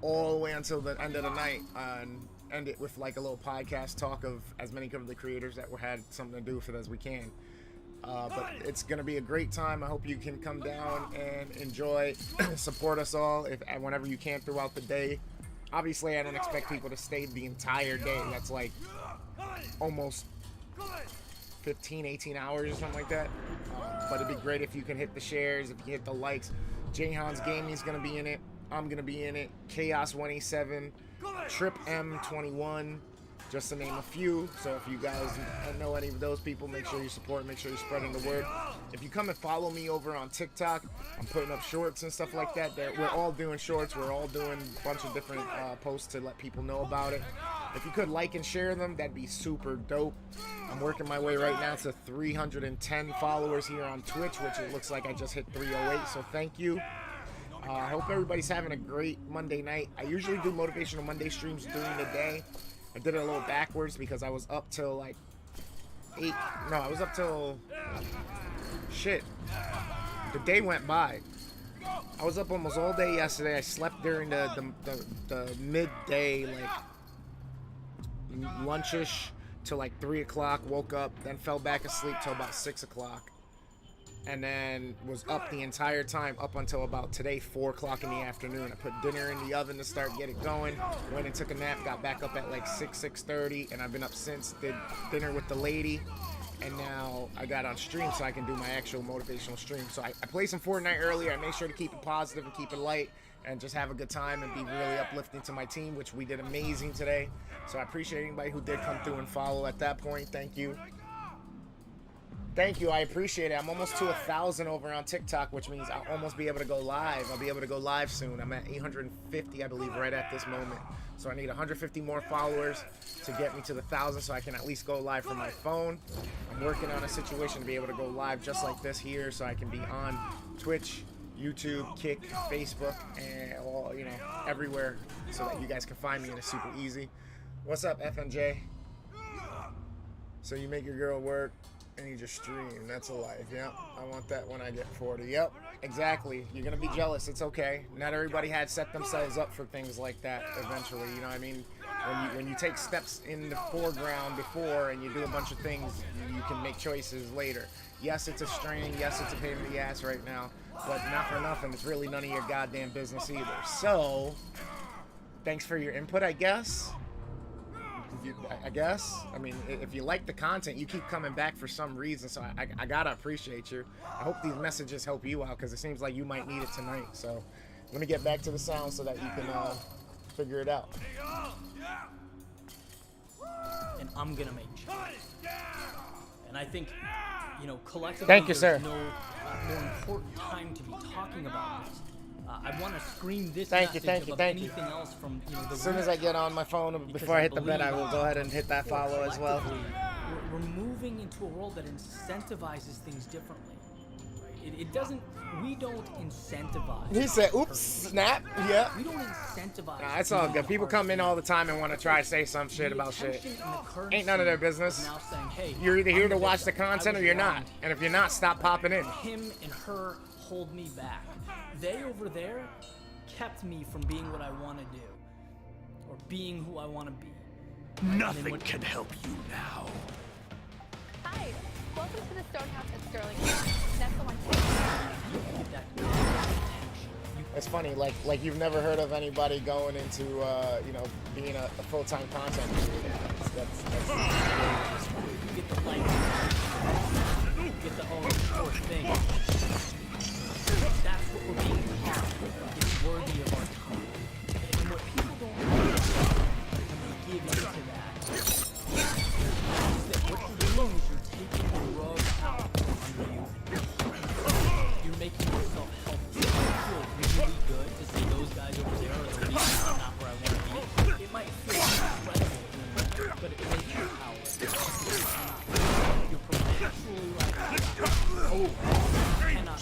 all the way until the end of the night, and end it with like a little podcast talk of as many of the creators that had something to do with it as we can. But it's gonna be a great time. I hope you can come down and enjoy, support us all whenever you can throughout the day. Obviously, I don't expect people to stay the entire day. That's like almost 15, 18 hours or something like that. But it'd be great if you can hit the shares, if you hit the likes. Jayhan's Gaming's gonna be in it. I'm gonna be in it. Chaos 187, Trip M21, just to name a few. So if you guys know any of those people, make sure you support, make sure you're spreading the word. If you come and follow me over on TikTok, I'm putting up shorts and stuff like that. We're all doing shorts. We're all doing a bunch of different posts to let people know about it. If you could like and share them, that'd be super dope. I'm working my way right now to 310 followers here on Twitch, which it looks like I just hit 308, so thank you. I hope everybody's having a great Monday night. I usually do Motivational Monday streams during the day. I did it a little backwards because I was up till like 8. No, I was up till... Shit. The day went by. I was up almost all day yesterday. I slept during the midday, like lunchish till like 3 o'clock. Woke up, then fell back asleep till about 6 o'clock. And then was up the entire time up until about today, 4 o'clock in the afternoon. I put dinner in the oven to start get it going. Went and took a nap, got back up at like 6:30, and I've been up since. Did dinner with the lady, and now I got on stream so I can do my actual motivational stream. So I played some Fortnite earlier. I made sure to keep it positive and keep it light and just have a good time and be really uplifting to my team, which we did amazing today. So I appreciate anybody who did come through and follow at that point. Thank you. Thank you. I appreciate it. I'm almost to 1,000 over on TikTok, which means I'll almost be able to go live. I'll be able to go live soon. I'm at 850, I believe, right at this moment. So I need 150 more followers to get me to the 1,000 so I can at least go live from my phone. I'm working on a situation to be able to go live just like this here so I can be on Twitch, YouTube, Kick, Facebook, and all, you know, everywhere so that you guys can find me and it's super easy. What's up, FNJ? So you make your girl work and you just stream. That's a life. Yeah, I want that when I get 40. Yep, exactly. You're gonna be jealous. It's okay. Not everybody had set themselves up for things like that eventually. You know what I mean? When you take steps in the foreground before and you do a bunch of things, you can make choices later. Yes, it's a strain. Yes, it's a pain in the ass right now. But not for nothing, it's really none of your goddamn business either. So, thanks for your input, I guess. I mean, if you like the content, you keep coming back for some reason, so I gotta appreciate you. I hope these messages help you out, because it seems like you might need it tonight. So let me get back to the sound so that you can figure it out. And I'm gonna make change. And I think, you know, collectively, thank you, sir. There's no more important time to be talking about this. I want to scream this thank you. anything else from, you know, the as soon as I get on my phone, before I hit the bed, I will go ahead and hit that follow as well. We're moving into a world that incentivizes things differently. Right? It doesn't. We don't incentivize. He said, "Oops, snap." Yeah. We don't incentivize. Nah, it's all good. People come in all the time and want to try to say some shit about shit. Ain't none of their business. Saying, hey, you're either here to watch the content or you're not. And if you're not, stop popping in. Him and her hold me back. They over there kept me from being what I want to do, or being who I want to be. Nothing can help you now. Hi, welcome to the Stone House at Sterling. That's the one. It's funny, like you've never heard of anybody going into, you know, being a full-time content creator. That's you get the light, you get the whole thing. That's what we're being taught. It's worthy of our time. And what people don't realize when they give into that is that what you're doing is you're taking the rug out from under you. You're making yourself helpless. It might feel really good to see those guys over there are the reason I'm not where I want to be. It might feel incredible, but it makes you powerless. You're perpetually like, oh, I cannot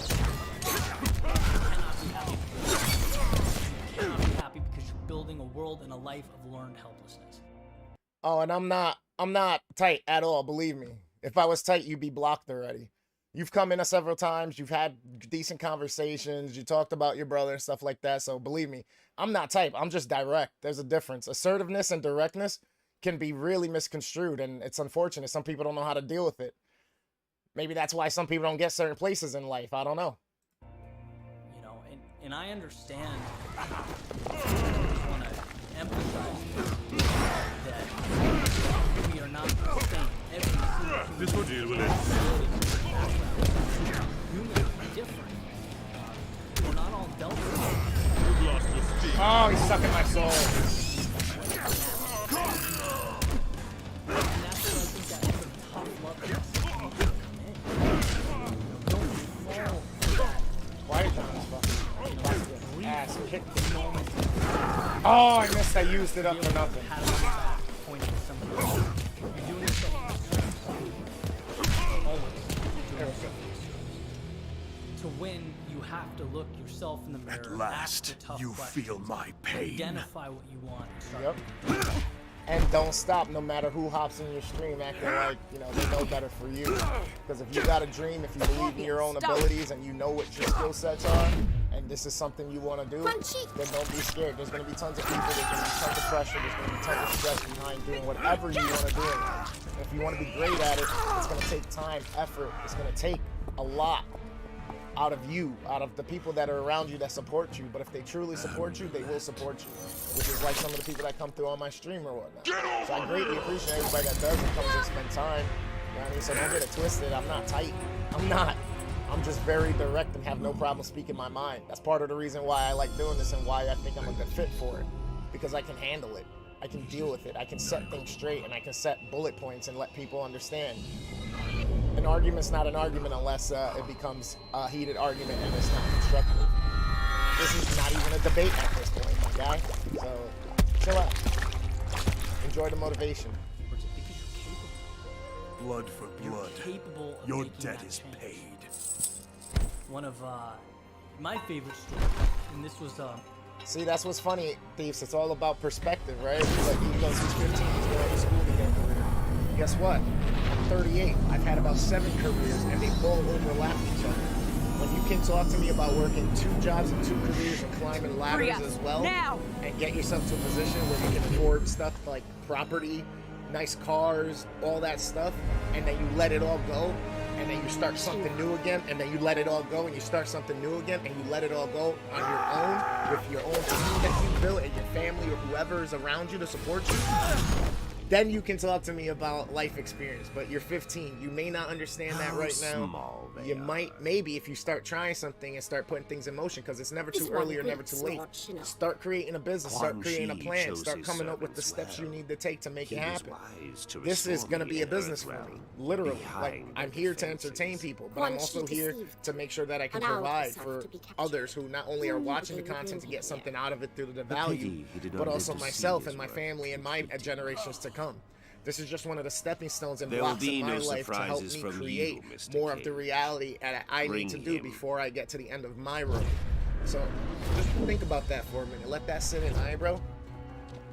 be happy because you're building a world and a life of learned helplessness. Oh, and I'm not tight at all, believe me. If I was tight, you'd be blocked already. You've come in several times, you've had decent conversations, you talked about your brother and stuff like that, so believe me, I'm not type, I'm just direct. There's a difference. Assertiveness and directness can be really misconstrued, and it's unfortunate. Some people don't know how to deal with it. Maybe that's why some people don't get certain places in life. I don't know. You know, and I understand. I just want to emphasize that we are not the same. Every single This will deal with it. Humans are different. We're not all dealt with. You've lost your speed. Oh, he's sucking my soul. And that's what I think that sort of tough love don't fall for that. Why are you trying to fucking ass kick the moment? Oh, I missed. I used it up for nothing. To win, you have to look yourself in the mirror. At last, you feel my pain. Identify what you want. And Yep. And don't stop no matter who hops in your stream acting like, you know, they know better for you. Because if you got a dream, if you believe in your own abilities and you know what your skill sets are, and this is something you want to do, then don't be scared. There's going to be tons of people, there's going to be tons of pressure, there's going to be tons of stress behind doing whatever you want to do. And if you want to be great at it, it's going to take time, effort. It's going to take a lot out of you, out of the people that are around you that support you. But if they truly support you, they will support you, which is like some of the people that come through on my stream or whatnot. So I greatly appreciate everybody that does and comes and spend time. You know what I mean? So don't get it twisted. I'm not tight. I'm not. I'm just very direct and have no problem speaking my mind. That's part of the reason why I like doing this and why I think I'm a good fit for it. Because I can handle it. I can deal with it. I can set things straight and I can set bullet points and let people understand. an argument's not an argument unless it becomes a heated argument and it's not constructive. This is not even a debate at this point, my guy. So, chill out. Enjoy the motivation. Blood for blood. Capable of Your making debt that is change. paid. One of my favorite stories, and this was See, that's what's funny, Thieves. It's all about perspective, right? Like, he goes, he's 15, he's going to school to get a career. Guess what? I'm 38. I've had about 7 careers, and they all overlap each other. When you can talk to me about working 2 jobs and 2 careers and climbing ladders as well, and get yourself to a position where you can afford stuff like property, nice cars, all that stuff, and then you let it all go, and then you start something new again, and then you let it all go, and you start something new again, and you let it all go on your own, with your own team that you built, and your family or whoever is around you to support you, then you can talk to me about life experience. But you're 15. You may not understand that right now. You might, maybe, if you start trying something and start putting things in motion, because it's never too early or never too late. Start creating a business, start creating a plan, start coming up with the steps you need to take to make it happen. This is going to be a business for me, literally. Like, I'm here to entertain people, but I'm also here to make sure that I can provide for others who not only are watching the content to get something out of it through the value, but also myself and my family and my generations to come. This is just one of the stepping stones and blocks in my life to help me create more of the reality that I need to do before I get to the end of my road. So just think about that for a minute. Let that sit in, alright, bro?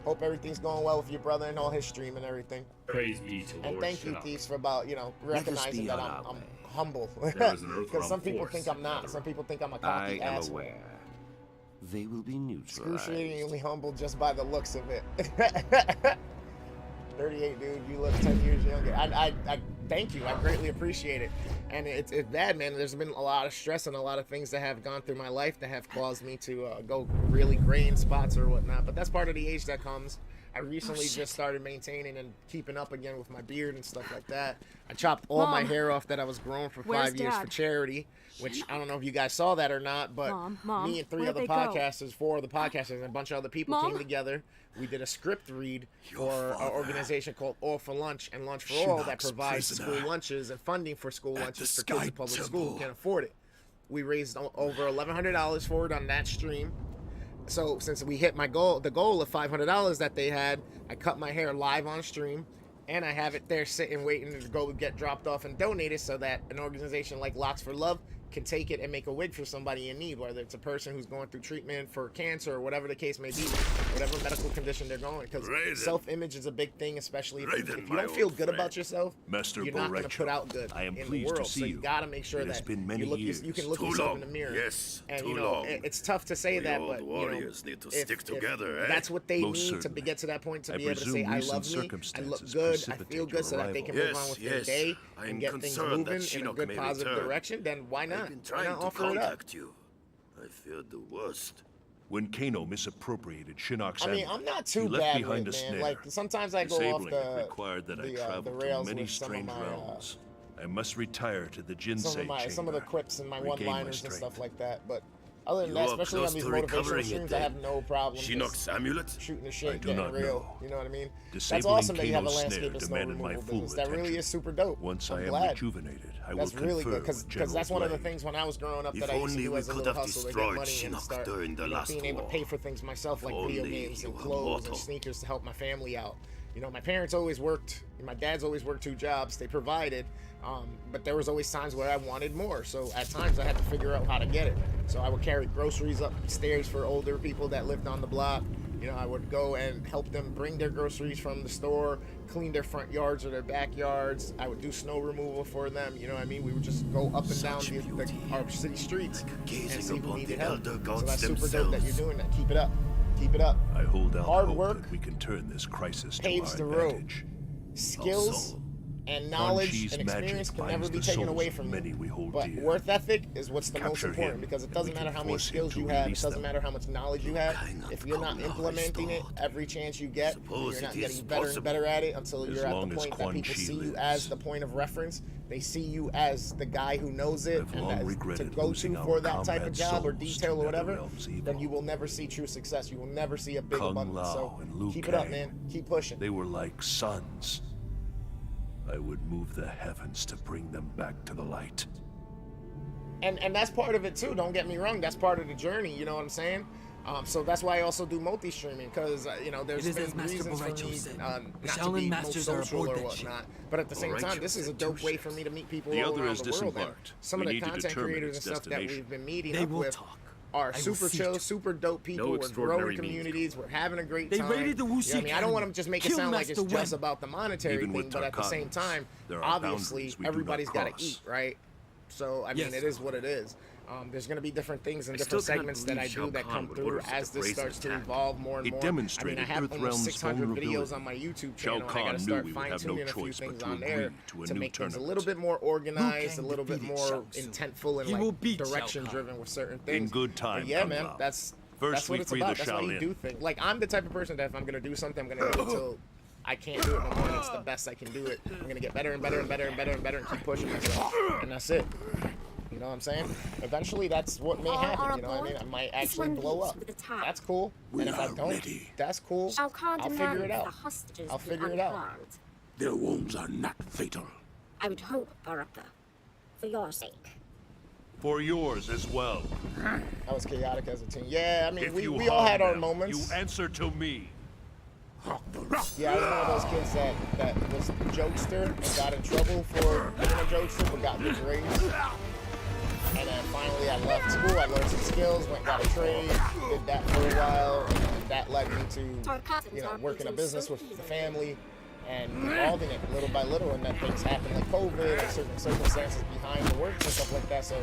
Hope everything's going well with your brother and all his stream and everything. Praise be to Lord. And thank you, Thieves, for about, you know, recognizing that I'm humble. Because some people think I'm not. Some people think I'm a cocky asshole. They will be neutralized. Excruciatingly humble just by the looks of it. 38, dude. You look 10 years younger. I thank you. I greatly appreciate it. And it's bad, man. There's been a lot of stress and a lot of things that have gone through my life that have caused me to go really gray in spots or whatnot. But that's part of the age that comes. I recently just started maintaining and keeping up again with my beard and stuff like that. I chopped all my hair off that I was growing for 5 years for charity, which I don't know if you guys saw that or not, but me and 3 other podcasters, 4 other podcasters, and a bunch of other people came together. We did a script read for an organization called All for Lunch and Lunch for All that provides school lunches and funding for school lunches for kids in public school who can't afford it. We raised over $1,100 for it on that stream. So since we hit my goal, the goal of $500 that they had, I cut my hair live on stream, and I have it there sitting waiting to go get dropped off and donated so that an organization like Locks for Love can take it and make a wig for somebody in need, whether it's a person who's going through treatment for cancer or whatever the case may be, whatever medical condition they're going. Because self-image is a big thing, especially if you don't feel good about yourself, you're not going to put out good in the world. So you got to make sure that you can look yourself in the mirror. And you know, it's tough to say that, but you know, if that's what they need to get to that point, to be able to say, I love me, I look good, I feel good, so that they can move on with their day and get things moving in a good positive direction, then why not? Why not offer it up? I feared the worst. When Kano misappropriated Shinnok's I mean, I'm not too bad with it, man. Like, sometimes I go off the rails with some of my I must retire to the Jinsei some of the quips and my one-liners and stuff like that, but other than that, especially on these motivational streams, I have no problem shooting the shit, getting real. You know what I mean? That's awesome that you have a landscape and snow removal business. That really is super dope. Once I I'm am rejuvenated, rejuvenated, I will that's really good, because that's one of the things when I was growing up that I used to do as a little hustle to get money and start being able to pay for things myself, like video games and clothes and sneakers to help my family out. You know, my parents always worked, my dad's always worked 2 jobs, they provided, but there was always times where I wanted more, so at times I had to figure out how to get it. So I would carry groceries upstairs for older people that lived on the block. You know, I would go and help them bring their groceries from the store, clean their front yards or their backyards. I would do snow removal for them, you know what I mean? We would just go up and down our city streets and see who needed help. So that's super dope that you're doing that. Keep it up. Keep it up. I hold out hard hope work that we can turn this crisis paves to the our road. advantage. Skills and knowledge and experience can never be taken away from you. But worth ethic is what's the most important, because it doesn't matter how many skills you have, it doesn't matter how much knowledge you have. If you're not implementing it every chance you get, you're not getting better and better at it until you're at the point that people see you as the point of reference. They see you as the guy who knows it and to go to for that type of job or detail or whatever, then you will never see true success. You will never see a big abundance. So keep it up, man. Keep pushing. They were like sons. I would move the heavens to bring them back to the light. And that's part of it too. Don't get me wrong. That's part of the journey. You know what I'm saying? So that's why I also do multi-streaming, because you know, there's been reasons for me not to be most social or whatnot. But at the same time, this is a dope way for me to meet people all around the world. And some of the content creators and stuff that we've been meeting up with are super chill, super dope people. We're growing communities. We're having a great time. You know what I mean? I don't want to just make it sound like it's just about the monetary thing, but at the same time, obviously, everybody's got to eat, right? So, I mean, it is what it is. There's going to be different things and different segments that I do that come through as this starts to evolve more and more. I mean, I have almost 600 videos on my YouTube channel, and I got to start fine-tuning a few things on there to make things a little bit more organized, a little bit more intentful and like direction-driven with certain things. In good time, but yeah, man, that's what it's about. That's why you do things. Like, I'm the type of person that if I'm going to do something, I'm going to do it until I can't do it no more, and it's the best I can do it. I'm going to get better and better and better and better and better and keep pushing myself, and that's it. You know what I'm saying? Eventually, that's what may happen. You know what I mean? I might actually blow up. That's cool. And if I don't, that's cool. I'll figure it out. I'll figure it out. Their wounds are not fatal. I would hope, Baraka, for your sake. For yours as well. I was chaotic as a teen. Yeah, I mean, we all had our moments. You answer to me. Yeah, I was one of those kids that was a jokester and got in trouble for being a jokester, but got good grades. And then finally I left school, I learned some skills, got a trade, did that for a while, and that led me to, you know, working a business with the family and evolving it little by little, and then things happened like COVID and certain circumstances behind the works and stuff like that, so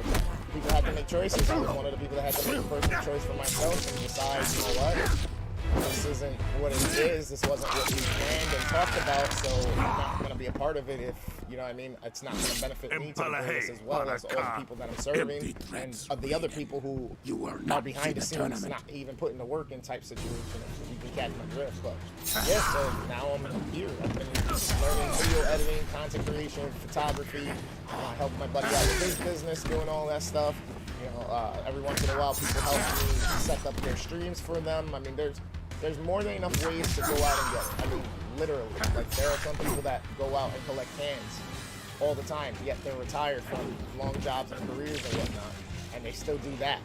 people had to make choices. I was one of the people that had to make a personal choice for myself and decide, you know what, this isn't what it is, this wasn't what we planned and talked about, so I'm not going to be a part of it if, you know what I mean, it's not going to benefit me to bring this as well as all the people that I'm serving and the other people who are behind the scenes not even putting the work in type situation, if you can catch my drift. But yeah, so now I'm here. I've been learning video editing, content creation, photography, helping my buddy out with his business, doing all that stuff. You know, every once in a while people help me set up their streams for them. I mean, there's more than enough ways to go out and get it. I mean, literally, like there are some people that go out and collect cans all the time, yet they're retired from long jobs and careers and whatnot, and they still do that.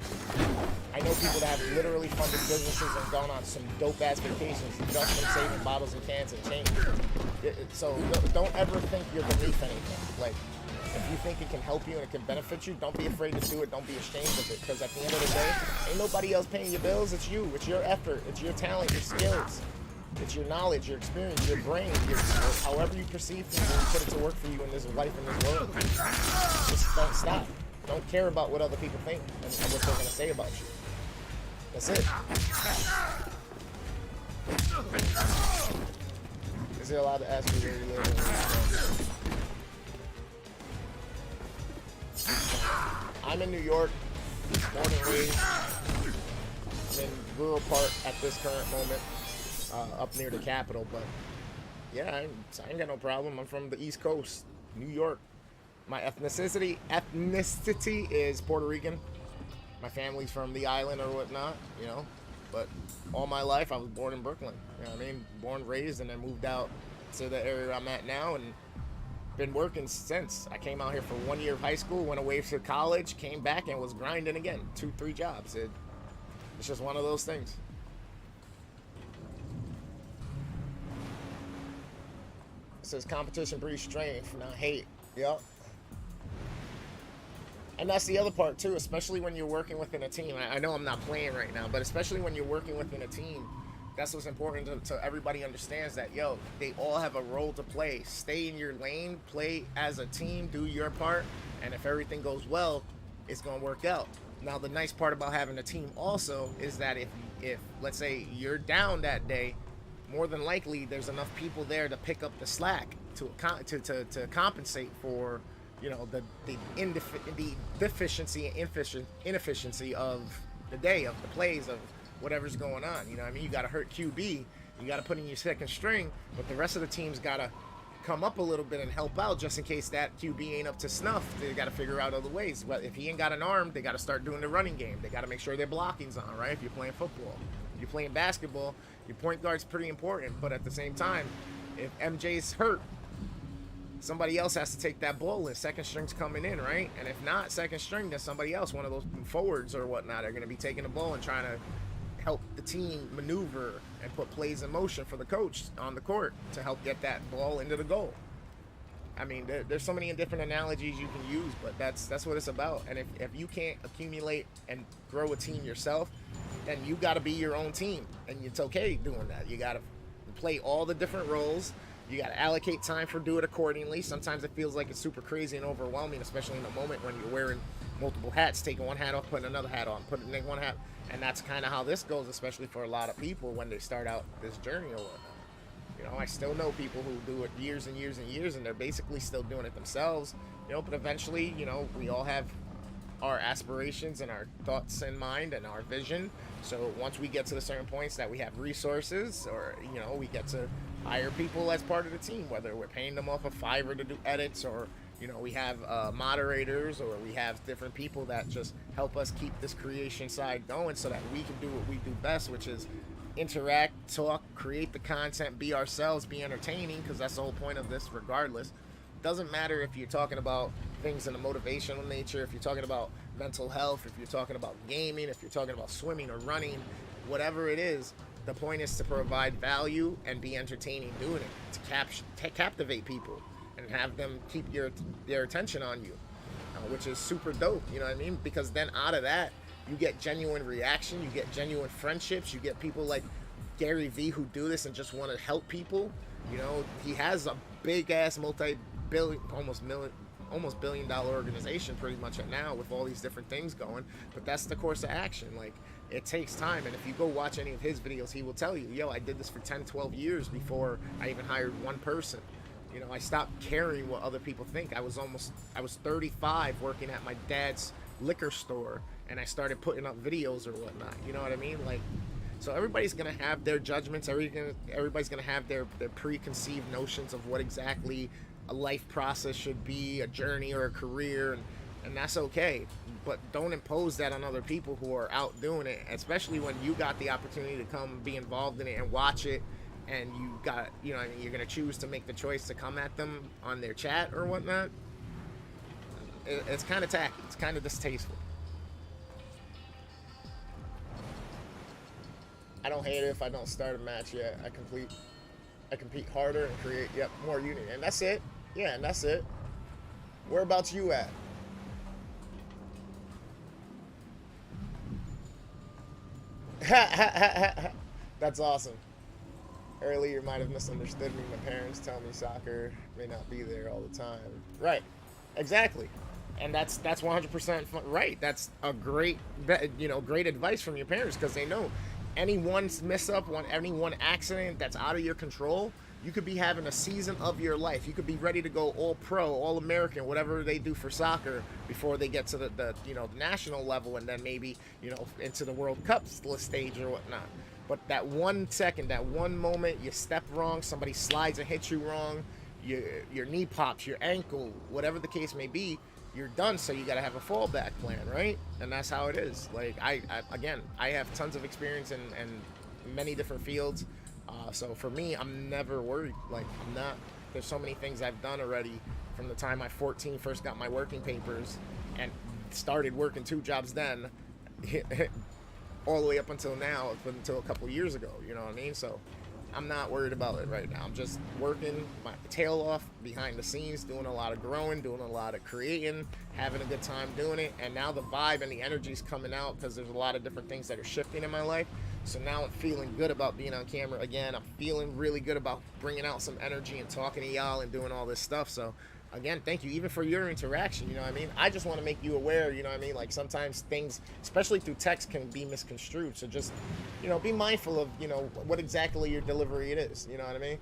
I know people that have literally funded businesses and gone on some dope-ass vacations just from saving bottles and cans and change. So don't ever think you're beneath anything. Like, if you think it can help you and it can benefit you, don't be afraid to do it. Don't be ashamed of it, because at the end of the day, ain't nobody else paying your bills. It's you. It's your effort. It's your talent, your skills. It's your knowledge, your experience, your brain, however you perceive things, and you put it to work for you in this life, in this world. Just don't stop. Don't care about what other people think and what they're going to say about you. That's it. Is there allowed to ask you where you live? I'm in New York, born and raised. I'm in rural part at this current moment, up near the capital, but yeah, I ain't got no problem. I'm from the East Coast, New York. My ethnicity is Puerto Rican. My family's from the island or whatnot, you know, but all my life I was born in Brooklyn, you know what I mean? Born, raised, and then moved out to the area I'm at now, and been working since. I came out here for 1 year of high school, went away to college, came back and was grinding again. 2-3 jobs. It's just one of those things. It says competition breeds strength, not hate. Yep. And that's the other part too, especially when you're working within a team. I know I'm not playing right now, but especially when you're working within a team, that's what's important to everybody understands that, yo, they all have a role to play. Stay in your lane, play as a team, do your part, and if everything goes well, it's gonna work out. Now, the nice part about having a team also is that if let's say you're down that day, more than likely there's enough people there to pick up the slack to compensate for, you know, the deficiency and inefficiency of the day, of the plays, of whatever's going on. You know what I mean? You got to hurt QB, you got to put in your second string, but the rest of the team's got to come up a little bit and help out just in case that QB ain't up to snuff. They got to figure out other ways. Well, if he ain't got an arm, they got to start doing the running game. They got to make sure their blocking's on, right? If you're playing football, if you're playing basketball, your point guard's pretty important, but at the same time, if MJ's hurt, somebody else has to take that ball, and second string's coming in, right? And if not second string, then somebody else, one of those forwards or whatnot, are going to be taking the ball and trying to help the team maneuver and put plays in motion for the coach on the court to help get that ball into the goal. I mean, there's so many different analogies you can use, but that's what it's about. And if you can't accumulate and grow a team yourself, then you got to be your own team, and it's okay doing that. You got to play all the different roles. You got to allocate time for do it accordingly. Sometimes it feels like it's super crazy and overwhelming, especially in the moment when you're wearing multiple hats, taking one hat off, putting another hat on, putting one hat. And that's kind of how this goes, especially for a lot of people when they start out this journey or whatnot. You know, I still know people who do it years and years and years, and they're basically still doing it themselves. You know, but eventually, you know, we all have our aspirations and our thoughts in mind and our vision. So once we get to the certain points that we have resources, or, you know, we get to hire people as part of the team, whether we're paying them off a Fiverr to do edits, or, you know, we have moderators, or we have different people that just help us keep this creation side going so that we can do what we do best, which is interact, talk, create the content, be ourselves, be entertaining, because that's the whole point of this regardless. Doesn't matter if you're talking about things in a motivational nature, if you're talking about mental health, if you're talking about gaming, if you're talking about swimming or running, whatever it is, the point is to provide value and be entertaining doing it, to captivate people and have them keep their attention on you, which is super dope, you know what I mean? Because then out of that, you get genuine reaction, you get genuine friendships, you get people like Gary Vee who do this and just want to help people. You know, he has a big ass multi-billion, almost billion-dollar organization pretty much at now with all these different things going. But that's the course of action. Like, it takes time, and if you go watch any of his videos, he will tell you, yo, I did this for 10, 12 years before I even hired one person. You know, I stopped caring what other people think. I was 35 working at my dad's liquor store, and I started putting up videos or whatnot. You know what I mean? Like, so everybody's gonna have their judgments. Everybody's gonna have their preconceived notions of what exactly a life process should be, a journey or a career, and that's okay. But don't impose that on other people who are out doing it, especially when you got the opportunity to come be involved in it and watch it, and you got, you know, I mean, you're gonna choose to make the choice to come at them on their chat or whatnot. It's kind of tacky. It's kind of distasteful. I don't hate it if I don't start a match yet. I compete harder and create, more unity. And that's it. Yeah, and that's it. Whereabouts you at? That's awesome. Earlier you might have misunderstood me. My parents tell me soccer may not be there all the time. Right. Exactly. And that's 100% right. That's a great, great advice from your parents, because they know any one mess up, any one accident that's out of your control, you could be having a season of your life. You could be ready to go all pro, all American, whatever they do for soccer before they get to the national level, and then maybe, into the World Cup stage or whatnot. But that 1 second, that one moment, you step wrong, somebody slides and hits you wrong, your knee pops, your ankle, whatever the case may be, you're done. So you got to have a fallback plan, right? And that's how it is. Like, I have tons of experience in many different fields. So for me, I'm never worried. Like, I'm not. There's so many things I've done already from the time I 14 first got my working papers and started working 2 jobs then, all the way up until now, until a couple years ago. You know what I mean? So I'm not worried about it right now. I'm just working my tail off behind the scenes, doing a lot of growing, doing a lot of creating, having a good time doing it. And now the vibe and the energy is coming out because there's a lot of different things that are shifting in my life. So now I'm feeling good about being on camera again. I'm feeling really good about bringing out some energy and talking to y'all and doing all this stuff. So again, thank you, even for your interaction, you know what I mean? I just want to make you aware, you know what I mean? Like, sometimes things, especially through text, can be misconstrued. So just, be mindful of, what exactly your delivery it is, you know what I mean?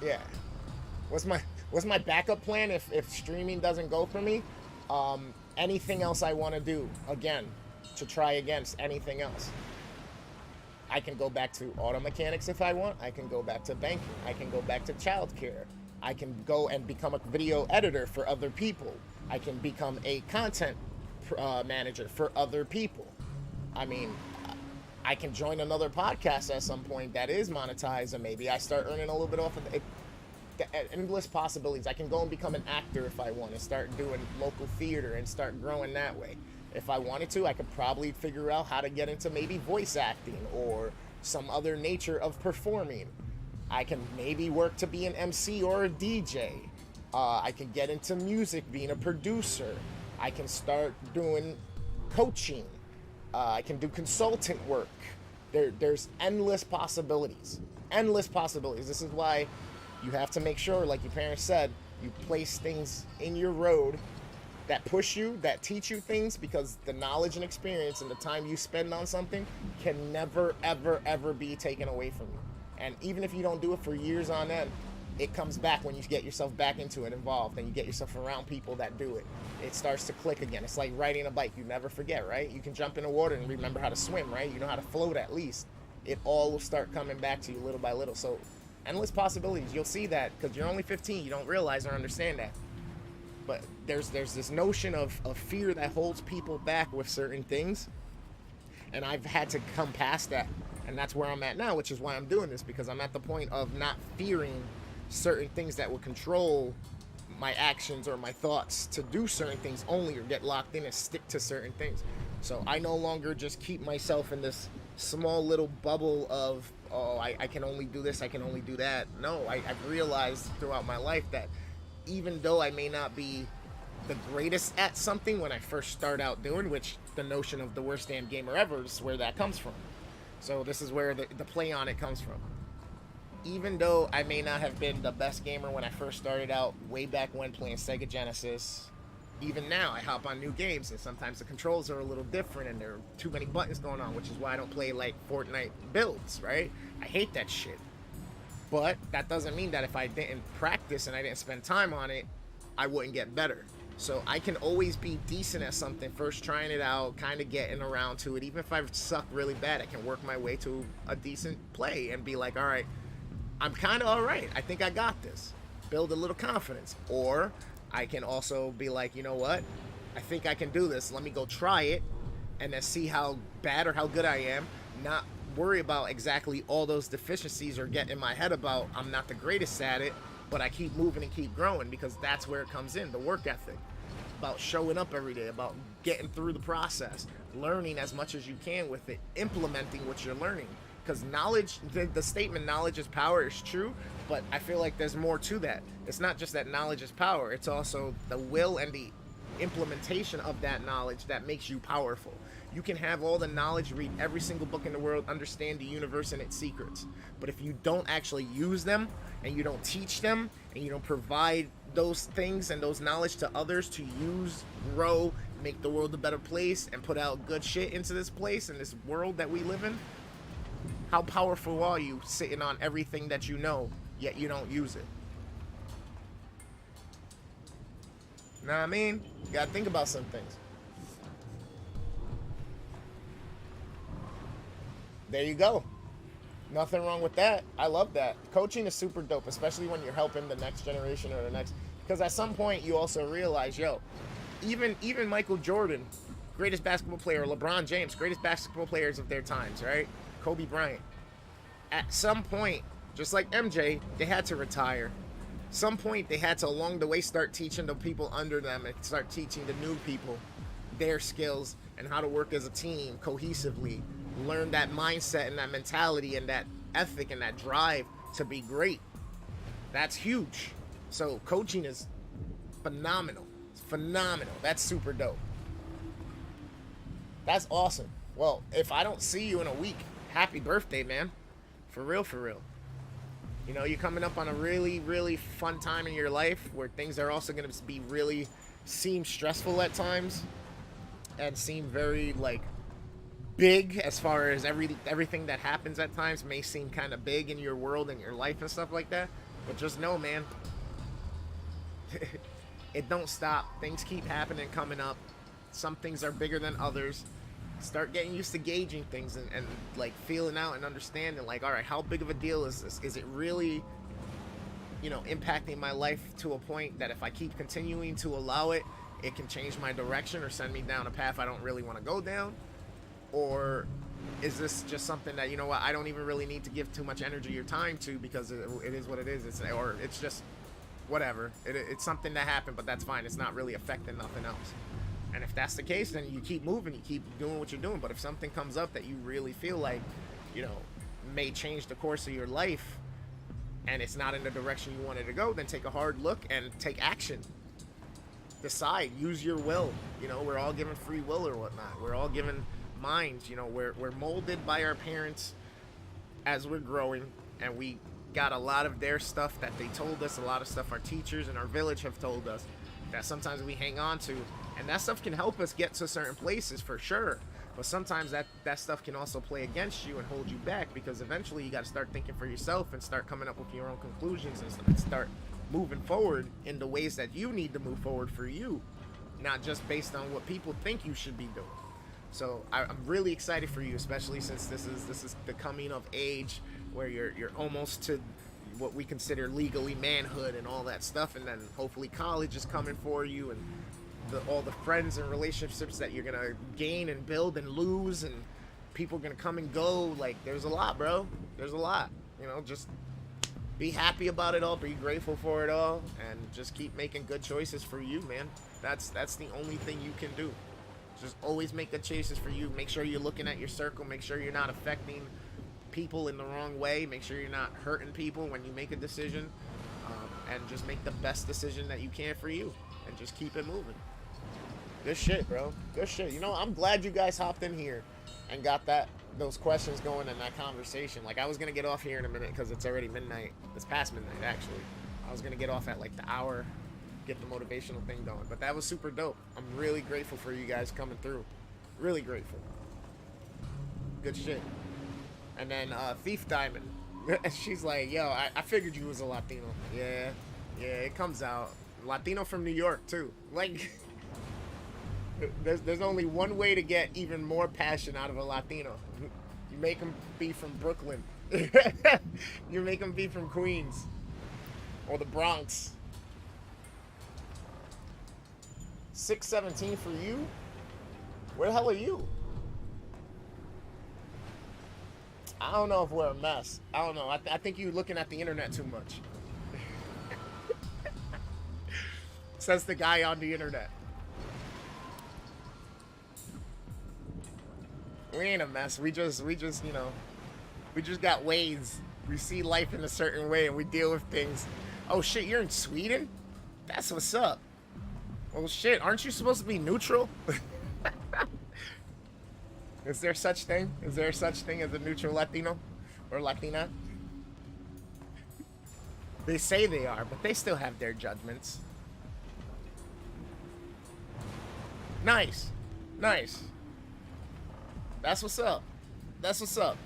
Yeah. What's my backup plan if streaming doesn't go for me? Anything else I want to do, again, to try against anything else. I can go back to auto mechanics if I want. I can go back to banking. I can go back to childcare. I can go and become a video editor for other people. I can become a content manager for other people. I mean, I can join another podcast at some point that is monetized, and maybe I start earning a little bit off of it. Endless possibilities. I can go and become an actor if I want to, start doing local theater and start growing that way. If I wanted to, I could probably figure out how to get into maybe voice acting or some other nature of performing. I can maybe work to be an MC or a DJ. I can get into music, being a producer. I can start doing coaching. I can do consultant work. There's endless possibilities. Endless possibilities. This is why you have to make sure, like your parents said, you place things in your road that push you, that teach you things, because the knowledge and experience and the time you spend on something can never, ever, ever be taken away from you. And even if you don't do it for years on end, it comes back when you get yourself back into it, involved, and you get yourself around people that do it. It starts to click again. It's like riding a bike. You never forget, right? You can jump in the water and remember how to swim, right? You know how to float at least. It all will start coming back to you little by little. So endless possibilities. You'll see that because you're only 15. You don't realize or understand that. But there's this notion of fear that holds people back with certain things. And I've had to come past that. And that's where I'm at now, which is why I'm doing this, because I'm at the point of not fearing certain things that will control my actions or my thoughts to do certain things only, or get locked in and stick to certain things. So I no longer just keep myself in this small little bubble of, oh, I can only do this, I can only do that. No, I've realized throughout my life that even though I may not be the greatest at something when I first start out doing, which the notion of the worst damn gamer ever is where that comes from. So this is where the play on it comes from. Even though I may not have been the best gamer when I first started out way back when playing Sega Genesis, even now I hop on new games and sometimes the controls are a little different and there are too many buttons going on, which is why I don't play like Fortnite builds, right? I hate that shit. But that doesn't mean that if I didn't practice and I didn't spend time on it, I wouldn't get better. So I can always be decent at something, first trying it out, kind of getting around to it. Even if I suck really bad, I can work my way to a decent play and be like, all right, I'm kind of all right. I think I got this. Build a little confidence. Or I can also be like, you know what? I think I can do this. Let me go try it and then see how bad or how good I am. Not worry about exactly all those deficiencies or get in my head about I'm not the greatest at it, but I keep moving and keep growing, because that's where it comes in, the work ethic. About showing up every day, about getting through the process, learning as much as you can with it, implementing what you're learning. Because knowledge, the statement knowledge is power is true, but I feel like there's more to that. It's not just that knowledge is power, it's also the will and the implementation of that knowledge that makes you powerful. You can have all the knowledge, read every single book in the world, understand the universe and its secrets, but if you don't actually use them and you don't teach them and you don't provide those things and those knowledge to others to use, grow, make the world a better place, and put out good shit into this place and this world that we live in, how powerful are you sitting on everything that you know, yet you don't use it? Know what I mean? You gotta think about some things. There you go. Nothing wrong with that. I love that. Coaching is super dope, especially when you're helping the next generation or the next. Because at some point you also realize, yo, even Michael Jordan, greatest basketball player, LeBron James, greatest basketball players of their times, right? Kobe Bryant. At some point, just like MJ, they had to retire. Some point they had to along the way start teaching the people under them and start teaching the new people their skills and how to work as a team cohesively. Learn that mindset and that mentality and that ethic and that drive to be great. That's huge. So coaching is phenomenal. It's phenomenal. That's super dope. That's awesome. Well, if I don't see you in a week, happy birthday, man. For real, for real. You know, you're coming up on a really, really fun time in your life where things are also going to be really seem stressful at times and seem very like big as far as everything that happens at times may seem kind of big in your world and your life and stuff like that. But just know, man, it don't stop. Things keep happening, coming up. Some things are bigger than others. Start getting used to gauging things and like feeling out and understanding, like, all right, how big of a deal is this? Is it really, you know, impacting my life to a point that if I keep continuing to allow it, it can change my direction or send me down a path I don't really want to go down? Or is this just something that, you know what, I don't even really need to give too much energy or time to, because it is what it is. Or it's just whatever. It's something that happened, but that's fine. It's not really affecting nothing else. And if that's the case, then you keep moving, you keep doing what you're doing. But if something comes up that you really feel like, you know, may change the course of your life, and it's not in the direction you wanted to go, then take a hard look and take action. Decide, use your will. You know, we're all given free will or whatnot. We're all given minds. You know, we're molded by our parents as we're growing, and we got a lot of their stuff that they told us, a lot of stuff our teachers in our village have told us that sometimes we hang on to, and that stuff can help us get to certain places for sure. But sometimes that stuff can also play against you and hold you back, because eventually you got to start thinking for yourself and start coming up with your own conclusions and start moving forward in the ways that you need to move forward for you, not just based on what people think you should be doing. So I'm really excited for you, especially since this is the coming of age where you're almost to what we consider legally manhood and all that stuff, and then hopefully college is coming for you, and all the friends and relationships that you're gonna gain and build and lose, and people are gonna come and go. Like, there's a lot, bro. There's a lot. You know, just be happy about it all, be grateful for it all, and just keep making good choices for you, man. That's the only thing you can do. Just always make good choices for you. Make sure you're looking at your circle. Make sure you're not affecting people in the wrong way. Make sure you're not hurting people when you make a decision, and just make the best decision that you can for you, and just keep it moving. Good shit, bro. Good shit. You know, I'm glad you guys hopped in here and got those questions going in that conversation. Like, I was gonna get off here in a minute because it's already midnight. It's past midnight, actually. I was gonna get off at like the hour, get the motivational thing going, but that was super dope. I'm really grateful for you guys coming through. Really grateful. Good shit. And then Thief Diamond, she's like, yo, I figured you was a Latino. Yeah, it comes out. Latino from New York too. Like, there's only one way to get even more passion out of a Latino. You make them be from Brooklyn. You make them be from Queens or the Bronx. 617 for you? Where the hell are you? I don't know if we're a mess. I don't know. I think you're looking at the internet too much. Says the guy on the internet. We ain't a mess. We just, you know, we just got ways. We see life in a certain way and we deal with things. Oh shit, you're in Sweden? That's what's up. Well shit, aren't you supposed to be neutral? Is there such thing? Is there such thing as a neutral Latino or Latina? They say they are, but they still have their judgments. Nice. Nice. That's what's up. That's what's up.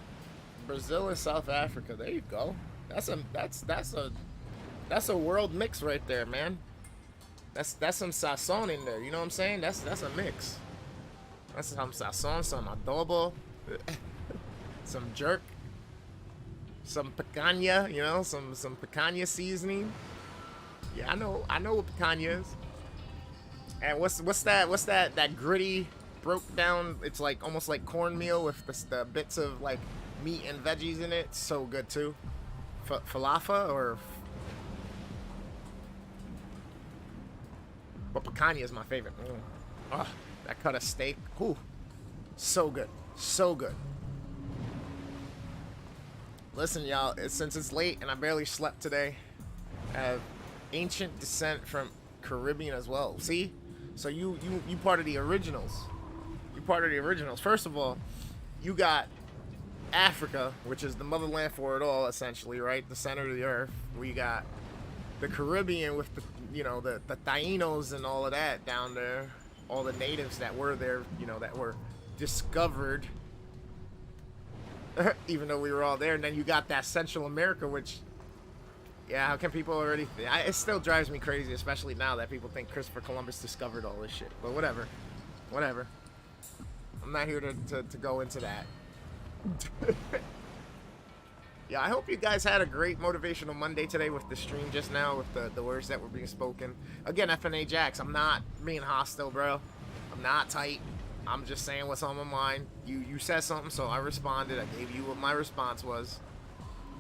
Brazil and South Africa. There you go. That's a world mix right there, man. That's some sazon in there. You know what I'm saying? That's a mix. That's some sazon, some adobo, some jerk, some picanha. You know, some picanha seasoning. Yeah, I know what picanha is. And what's that gritty, broke down? It's like almost like cornmeal with the bits of like meat and veggies in it. It's so good too. Falafel or. But picanha is my favorite. Oh, that cut of steak. Ooh, so good. So good. Listen, y'all, since it's late and I barely slept today, I have ancient descent from Caribbean as well. See? So you part of the originals. You part of the originals. First of all, you got Africa, which is the motherland for it all, essentially, right? The center of the earth. We got the Caribbean with the, you know, the Tainos and all of that down there, all the natives that were there, you know, that were discovered, even though we were all there. And then you got that Central America, which, yeah, how can people already it still drives me crazy, especially now that people think Christopher Columbus discovered all this shit. But whatever. I'm not here to go into that. Yeah, I hope you guys had a great Motivational Monday today with the stream just now, with the words that were being spoken. Again, FNA Jax, I'm not being hostile, bro. I'm not tight. I'm just saying what's on my mind. You said something, so I responded. I gave you what my response was.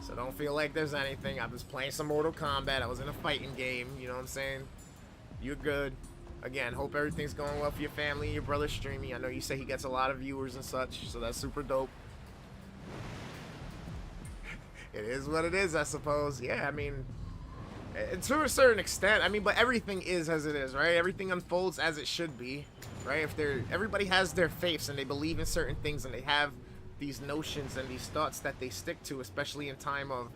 So don't feel like there's anything. I was playing some Mortal Kombat. I was in a fighting game. You know what I'm saying? You're good. Again, hope everything's going well for your family and your brother streaming. I know you say he gets a lot of viewers and such, so that's super dope. It is what it is, I suppose. Yeah, I mean, to a certain extent. I mean, but everything is as it is, right? Everything unfolds as it should be, right? Everybody has their faiths and they believe in certain things and they have these notions and these thoughts that they stick to, especially in time of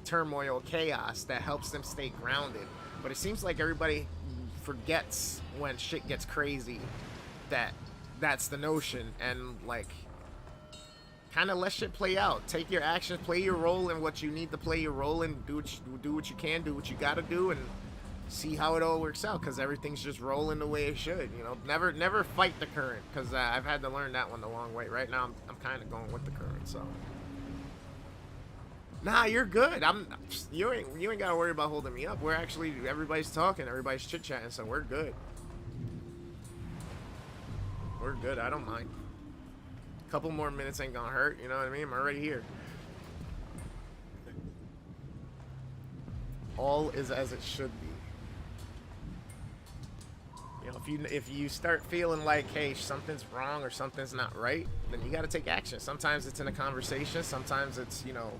turmoil, chaos, that helps them stay grounded. But it seems like everybody forgets when shit gets crazy that that's the notion, and like kind of let shit play out. Take your actions, play your role in what you need to play your role in, do what you can, do what you gotta do, and see how it all works out, because everything's just rolling the way it should. You know, never fight the current, because I've had to learn that one the long way. Right now I'm kind of going with the current. So nah, you're good. You ain't gotta worry about holding me up. We're actually, everybody's talking, everybody's chit-chatting, so we're good. We're good. I don't mind. A couple more minutes ain't gonna hurt, you know what I mean? I'm already here. All is as it should be. You know, if you start feeling like, hey, something's wrong or something's not right, then you got to take action. Sometimes it's in a conversation. Sometimes it's, you know,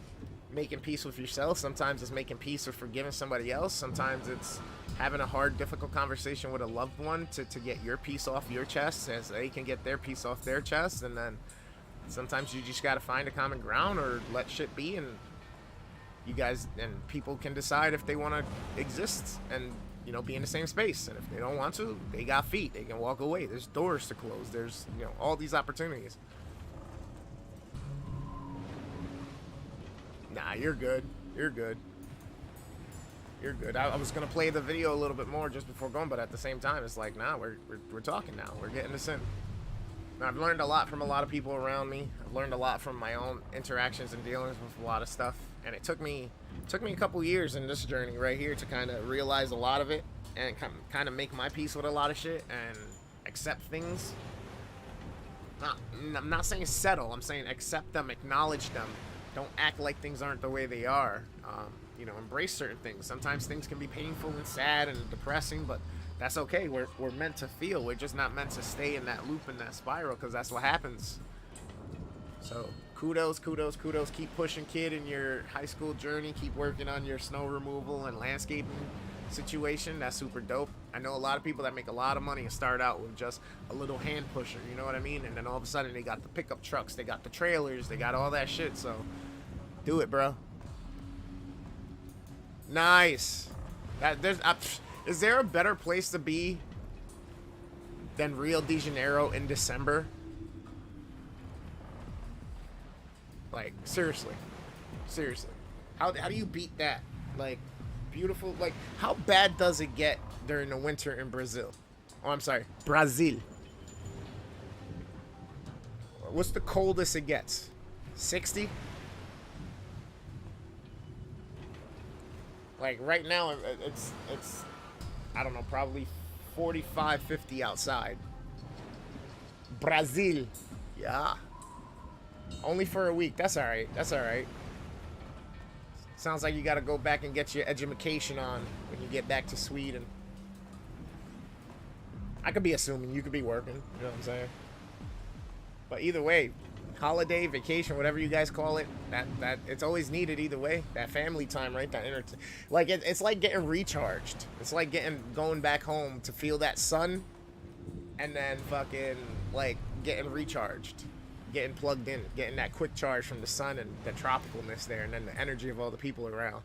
making peace with yourself. Sometimes it's making peace or forgiving somebody else. Sometimes it's having a hard, difficult conversation with a loved one to get your piece off your chest, as they can get their piece off their chest. And then sometimes you just got to find a common ground or let shit be, and you guys and people can decide if they want to exist and, you know, be in the same space. And if they don't want to, they got feet. They can walk away. There's doors to close. There's, you know, all these opportunities. Nah, you're good. You're good. You're good. I was gonna play the video a little bit more just before going, but at the same time, it's like, nah, we're talking now. We're getting this in. Now, I've learned a lot from a lot of people around me. I've learned a lot from my own interactions and dealings with a lot of stuff. And it took me a couple years in this journey right here to kind of realize a lot of it and kind of make my peace with a lot of shit and accept things. I'm not saying settle. I'm saying accept them, acknowledge them. Don't act like things aren't the way they are. You know, embrace certain things. Sometimes things can be painful and sad and depressing, but that's okay. We're meant to feel. We're just not meant to stay in that loop and that spiral, because that's what happens. So kudos. Keep pushing, kid, in your high school journey. Keep working on your snow removal and landscaping situation. That's super dope. I know a lot of people that make a lot of money and start out with just a little hand pusher, you know what I mean? And then all of a sudden they got the pickup trucks, they got the trailers, they got all that shit. So do it, bro. Nice. Is there a better place to be than Rio de Janeiro in December? Like, seriously. How do you beat that? Like, beautiful. Like, how bad does it get during the winter in Brazil? Oh, I'm sorry, Brazil. What's the coldest it gets? 60? Like, right now, it's I don't know, probably 45, 50 outside. Brazil. Yeah. Only for a week. That's alright. Sounds like you gotta go back and get your education on when you get back to Sweden. I could be assuming you could be working. You know what I'm saying? But either way, holiday, vacation, whatever you guys call it, that it's always needed either way. That family time, right? That like it's like getting recharged. It's like going back home to feel that sun, and then fucking like getting recharged, getting plugged in, getting that quick charge from the sun and the tropicalness there, and then the energy of all the people around.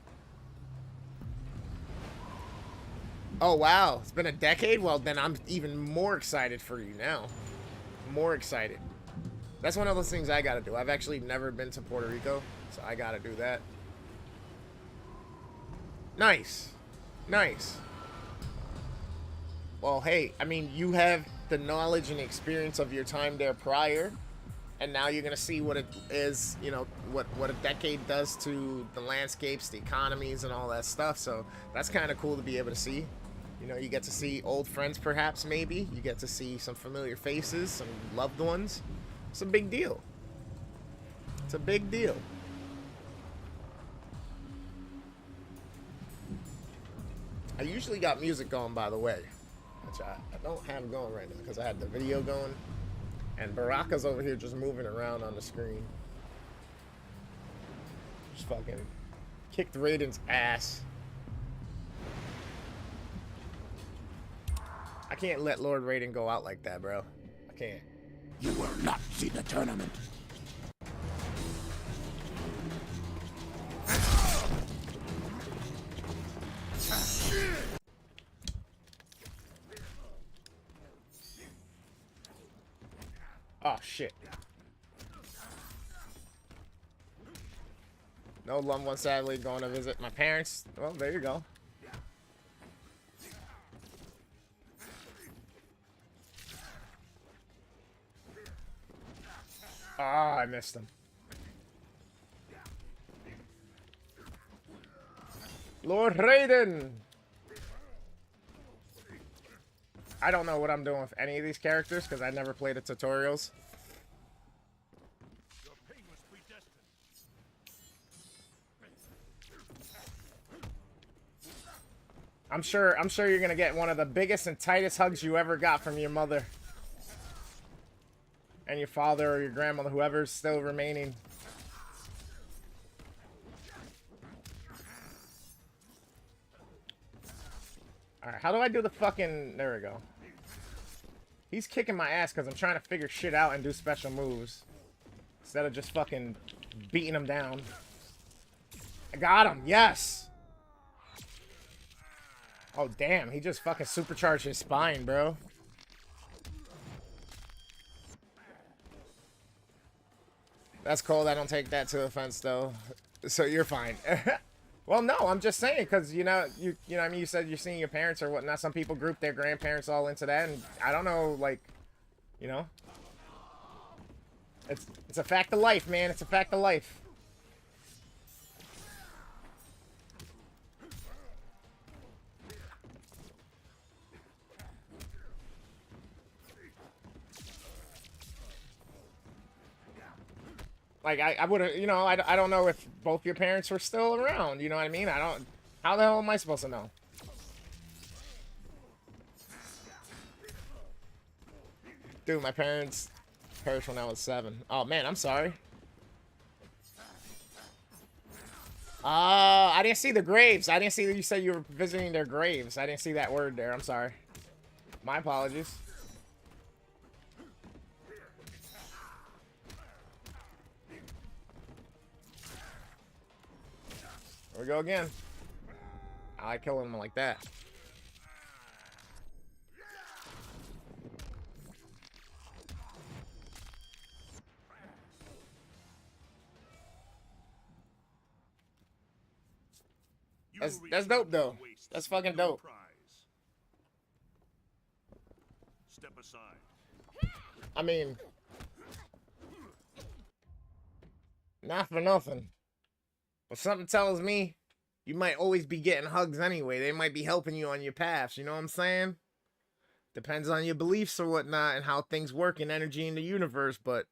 Oh wow, it's been a decade? Well, then I'm even more excited for you now. More excited. That's one of those things I gotta do. I've actually never been to Puerto Rico, so I gotta do that. Nice. Well, hey, I mean, you have the knowledge and experience of your time there prior, and now you're gonna see what it is, you know, what a decade does to the landscapes, the economies, and all that stuff. So that's kind of cool to be able to see. You know, you get to see old friends, perhaps, maybe. You get to see some familiar faces, some loved ones. It's a big deal. It's a big deal. I usually got music going, by the way, which I don't have going right now because I had the video going. And Baraka's over here just moving around on the screen. Just fucking kicked Raiden's ass. I can't let Lord Raiden go out like that, bro. I can't. You will not see the tournament. Oh, shit. No loved one, sadly, going to visit my parents. Well, there you go. Ah, I missed him. Lord Raiden! I don't know what I'm doing with any of these characters because I never played the tutorials. I'm sure you're gonna get one of the biggest and tightest hugs you ever got from your mother. And your father or your grandmother, whoever's still remaining. Alright, how do I do the fucking... There we go. He's kicking my ass because I'm trying to figure shit out and do special moves. Instead of just fucking beating him down. I got him, yes! Oh, damn, he just fucking supercharged his spine, bro. That's cold. I don't take that to offense, though. So you're fine. Well, no, I'm just saying, because, you know, I mean, you said you're seeing your parents or whatnot. Some people group their grandparents all into that, and I don't know, like, you know. It's a fact of life, man. It's a fact of life. Like, I would have, you know, I don't know if both your parents were still around, you know what I mean? How the hell am I supposed to know? Dude, my parents perished when I was 7. Oh, man, I'm sorry. I didn't see the graves. I didn't see that you said you were visiting their graves. I didn't see that word there. I'm sorry. My apologies. Here we go again. I like killing them like that. That's dope though. That's fucking dope. Step aside. I mean, not for nothing. But something tells me you might always be getting hugs anyway. They might be helping you on your paths, you know what I'm saying? Depends on your beliefs or whatnot and how things work and energy in the universe, but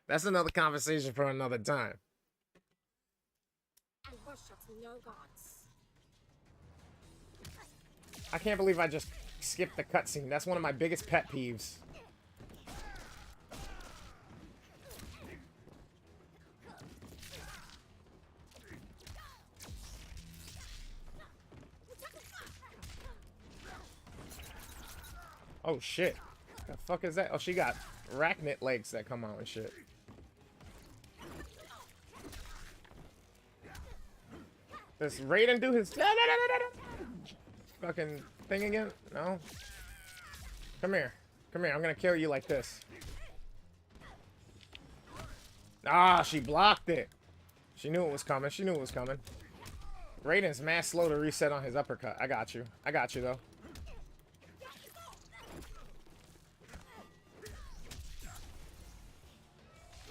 that's another conversation for another time. And worship no gods. I can't believe I just skipped the cutscene. That's one of my biggest pet peeves. Oh shit. The fuck is that? Oh, she got arachnid legs that come out and shit. Does Raiden do his fucking thing again? No? Come here. Come here. I'm gonna kill you like this. Ah, she blocked it. She knew it was coming. She knew it was coming. Raiden's mad slow to reset on his uppercut. I got you. I got you, though.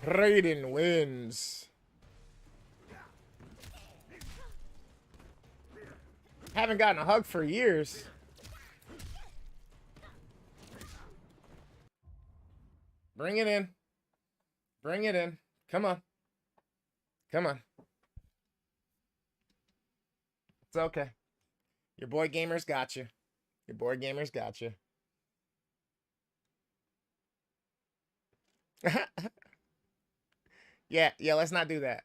Raiden wins. Haven't gotten a hug for years. Bring it in. Bring it in. Come on. Come on. It's okay. Your boy Gamer's got you. Your boy Gamer's got you. Yeah, let's not do that.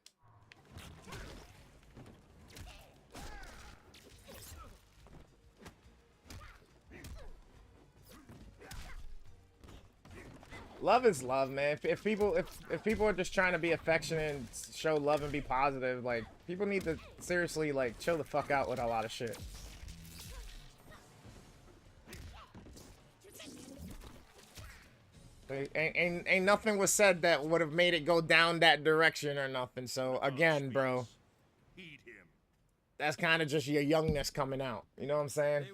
Love is love, man. If people are just trying to be affectionate and show love and be positive, like, people need to seriously, like, chill the fuck out with a lot of shit. Ain't nothing was said that would have made it go down that direction or nothing. So again, bro, that's kind of just your youngness coming out. You know what I'm saying?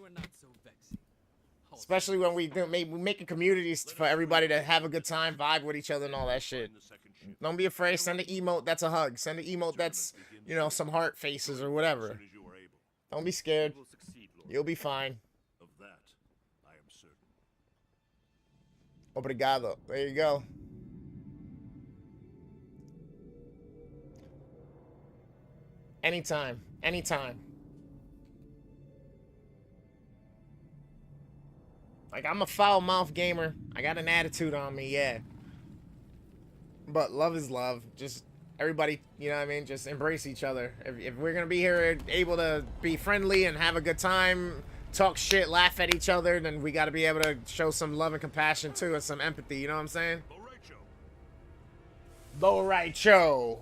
Especially when we making communities for everybody to have a good time, vibe with each other and all that shit. Don't be afraid. Send an emote that's a hug. Send an emote that's, you know, some heart faces or whatever. Don't be scared. You'll be fine. Of that, I am certain. Obrigado. There you go. Anytime. Anytime. Like, I'm a foul-mouthed gamer. I got an attitude on me, yeah. But love is love. Just everybody, you know what I mean? Just embrace each other. If we're going to be here able to be friendly and have a good time, talk shit, laugh at each other, then we got to be able to show some love and compassion, too, and some empathy. You know what I'm saying? Borracho.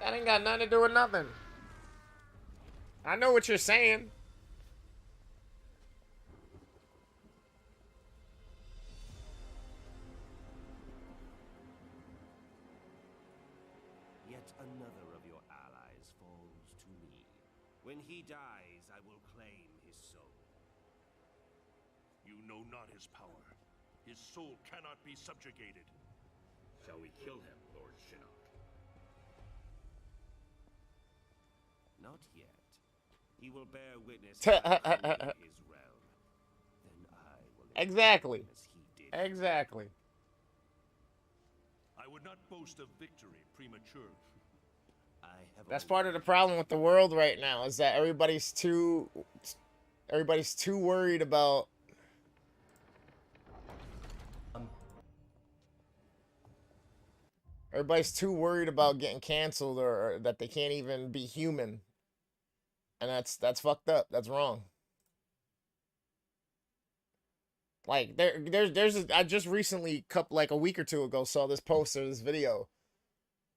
That ain't got nothing to do with nothing. I know what you're saying. Yet another of your allies falls to me. When he dies, I will claim his soul. You know not his power. His soul cannot be subjugated. Shall we kill him, Lord Shinnok? Not yet. He will bear witness to his realm. Then I will Exactly. as he did. Exactly. I would not boast of victory prematurely. That's part of the problem with the world right now, is that everybody's too worried about getting canceled, or that they can't even be human. And that's fucked up. That's wrong. Like, I just recently, like a week or two ago, saw this post or this video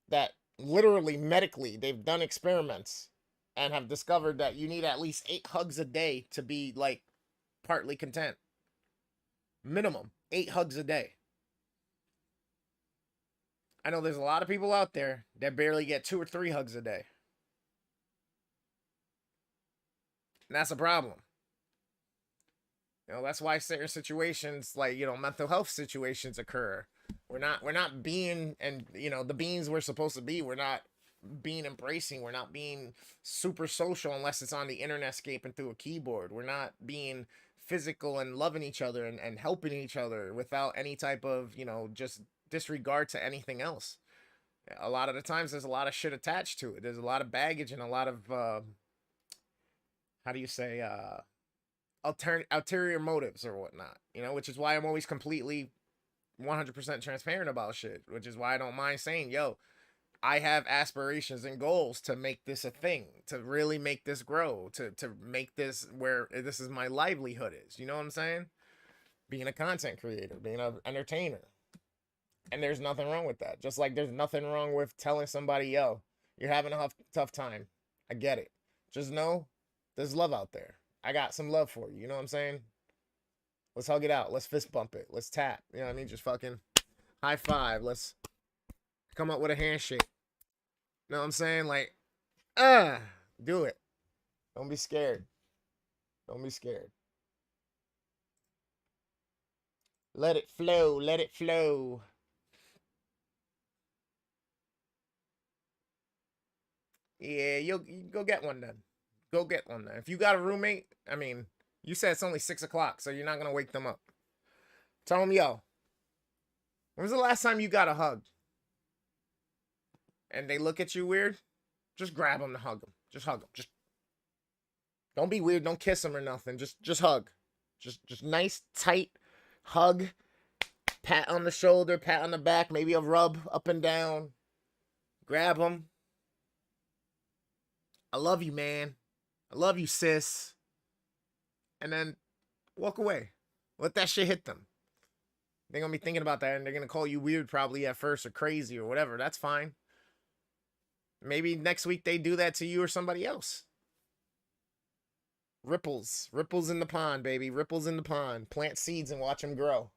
that literally medically they've done experiments and have discovered that you need at least 8 hugs a day to be, like, partly content. Minimum 8 hugs a day. I know there's a lot of people out there that barely get 2 or 3 hugs a day. And that's a problem. You know, that's why certain situations, like, you know, mental health situations occur. We're not being, and, you know, the beings we're supposed to be, we're not being embracing. We're not being super social unless it's on the internet scaping through a keyboard. We're not being physical and loving each other and helping each other without any type of, you know, just disregard to anything else. A lot of the times there's a lot of shit attached to it. There's a lot of baggage and a lot of, how do you say, ulterior motives or whatnot, you know, which is why I'm always completely 100% transparent about shit, which is why I don't mind saying, yo, I have aspirations and goals to make this a thing, to really make this grow, to make this where this is my livelihood is, you know what I'm saying? Being a content creator, being an entertainer. And there's nothing wrong with that. Just like there's nothing wrong with telling somebody, yo, you're having a tough time. I get it. Just know there's love out there. I got some love for you. You know what I'm saying? Let's hug it out. Let's fist bump it. Let's tap. You know what I mean? Just fucking high five. Let's come up with a handshake. You know what I'm saying? Like, do it. Don't be scared. Don't be scared. Let it flow. Let it flow. Yeah, you go get one then. Go get one then. If you got a roommate, I mean, You said it's only 6 o'clock, so you're not going to wake them up. Tell them, yo, when was the last time you got a hug? And they look at you weird? Just grab them to hug them. Just hug them. Just don't be weird. Don't kiss them or nothing. Just hug. Just nice, tight hug. Pat on the shoulder, pat on the back, maybe a rub up and down. Grab them. I love you, man. I love you, sis. And then walk away. Let that shit hit them. They're going to be thinking about that, and they're going to call you weird probably at first or crazy or whatever. That's fine. Maybe next week they do that to you or somebody else. Ripples. Ripples in the pond, baby. Ripples in the pond. Plant seeds and watch them grow.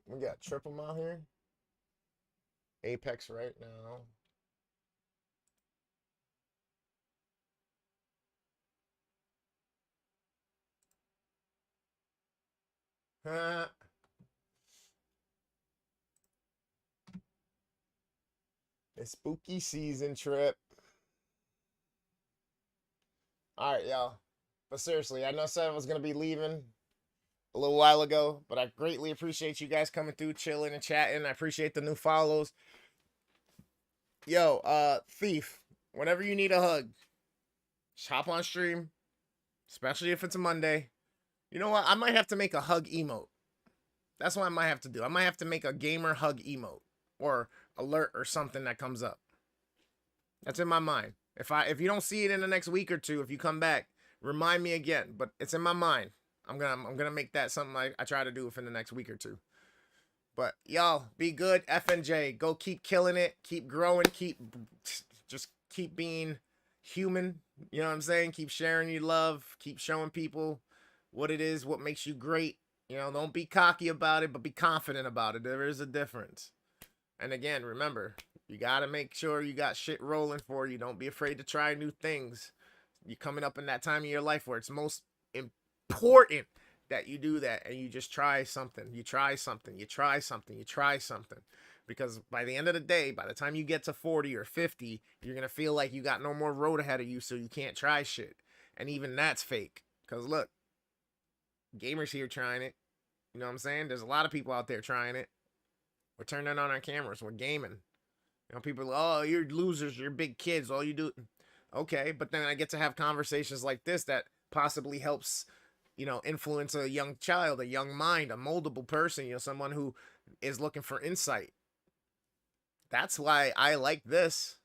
We got Triple out here. Apex right now. It's spooky season trip. All right, y'all. But seriously, I know I said I was going to be leaving a little while ago, but I greatly appreciate you guys coming through, chilling and chatting. I appreciate the new follows. Yo, Thief, whenever you need a hug, just hop on stream, especially if it's a Monday. You know what? I might have to make a hug emote. That's what I might have to do. I might have to make a gamer hug emote or alert or something that comes up. That's in my mind. If you don't see it in the next week or two, if you come back, remind me again. But it's in my mind. I'm gonna make that something I try to do within the next week or two. But y'all, be good. FNJ, go keep killing it, keep growing, just keep being human. You know what I'm saying? Keep sharing your love, keep showing people what it is, what makes you great. You know, don't be cocky about it, but be confident about it. There is a difference. And again, remember, you got to make sure you got shit rolling for you. Don't be afraid to try new things. You're coming up in that time of your life where it's most important that you do that and you just try something. You try something. You try something. You try something. Because by the end of the day, by the time you get to 40 or 50, you're going to feel like you got no more road ahead of you, so you can't try shit. And even that's fake. Because look, gamers here trying it. You know what I'm saying? There's a lot of people out there trying it. We're turning on our cameras. We're gaming. You know, people are, oh, you're losers. You're big kids. All you do. Okay, but then I get to have conversations like this that possibly helps, you know, influence a young child, a young mind, a moldable person, you know, someone who is looking for insight. That's why I like this.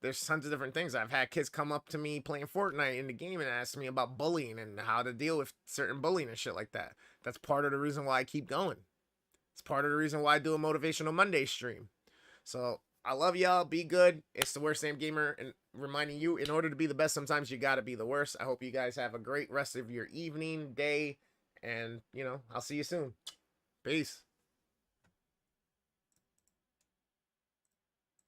There's tons of different things. I've had kids come up to me playing Fortnite in the game and ask me about bullying and how to deal with certain bullying and shit like that. That's part of the reason why I keep going. It's part of the reason why I do a Motivational Monday stream. So I love y'all. Be good. It's the Worst Damn Gamer, and reminding you, in order to be the best, sometimes you got to be the worst. I hope you guys have a great rest of your evening, day, and, you know, I'll see you soon. Peace.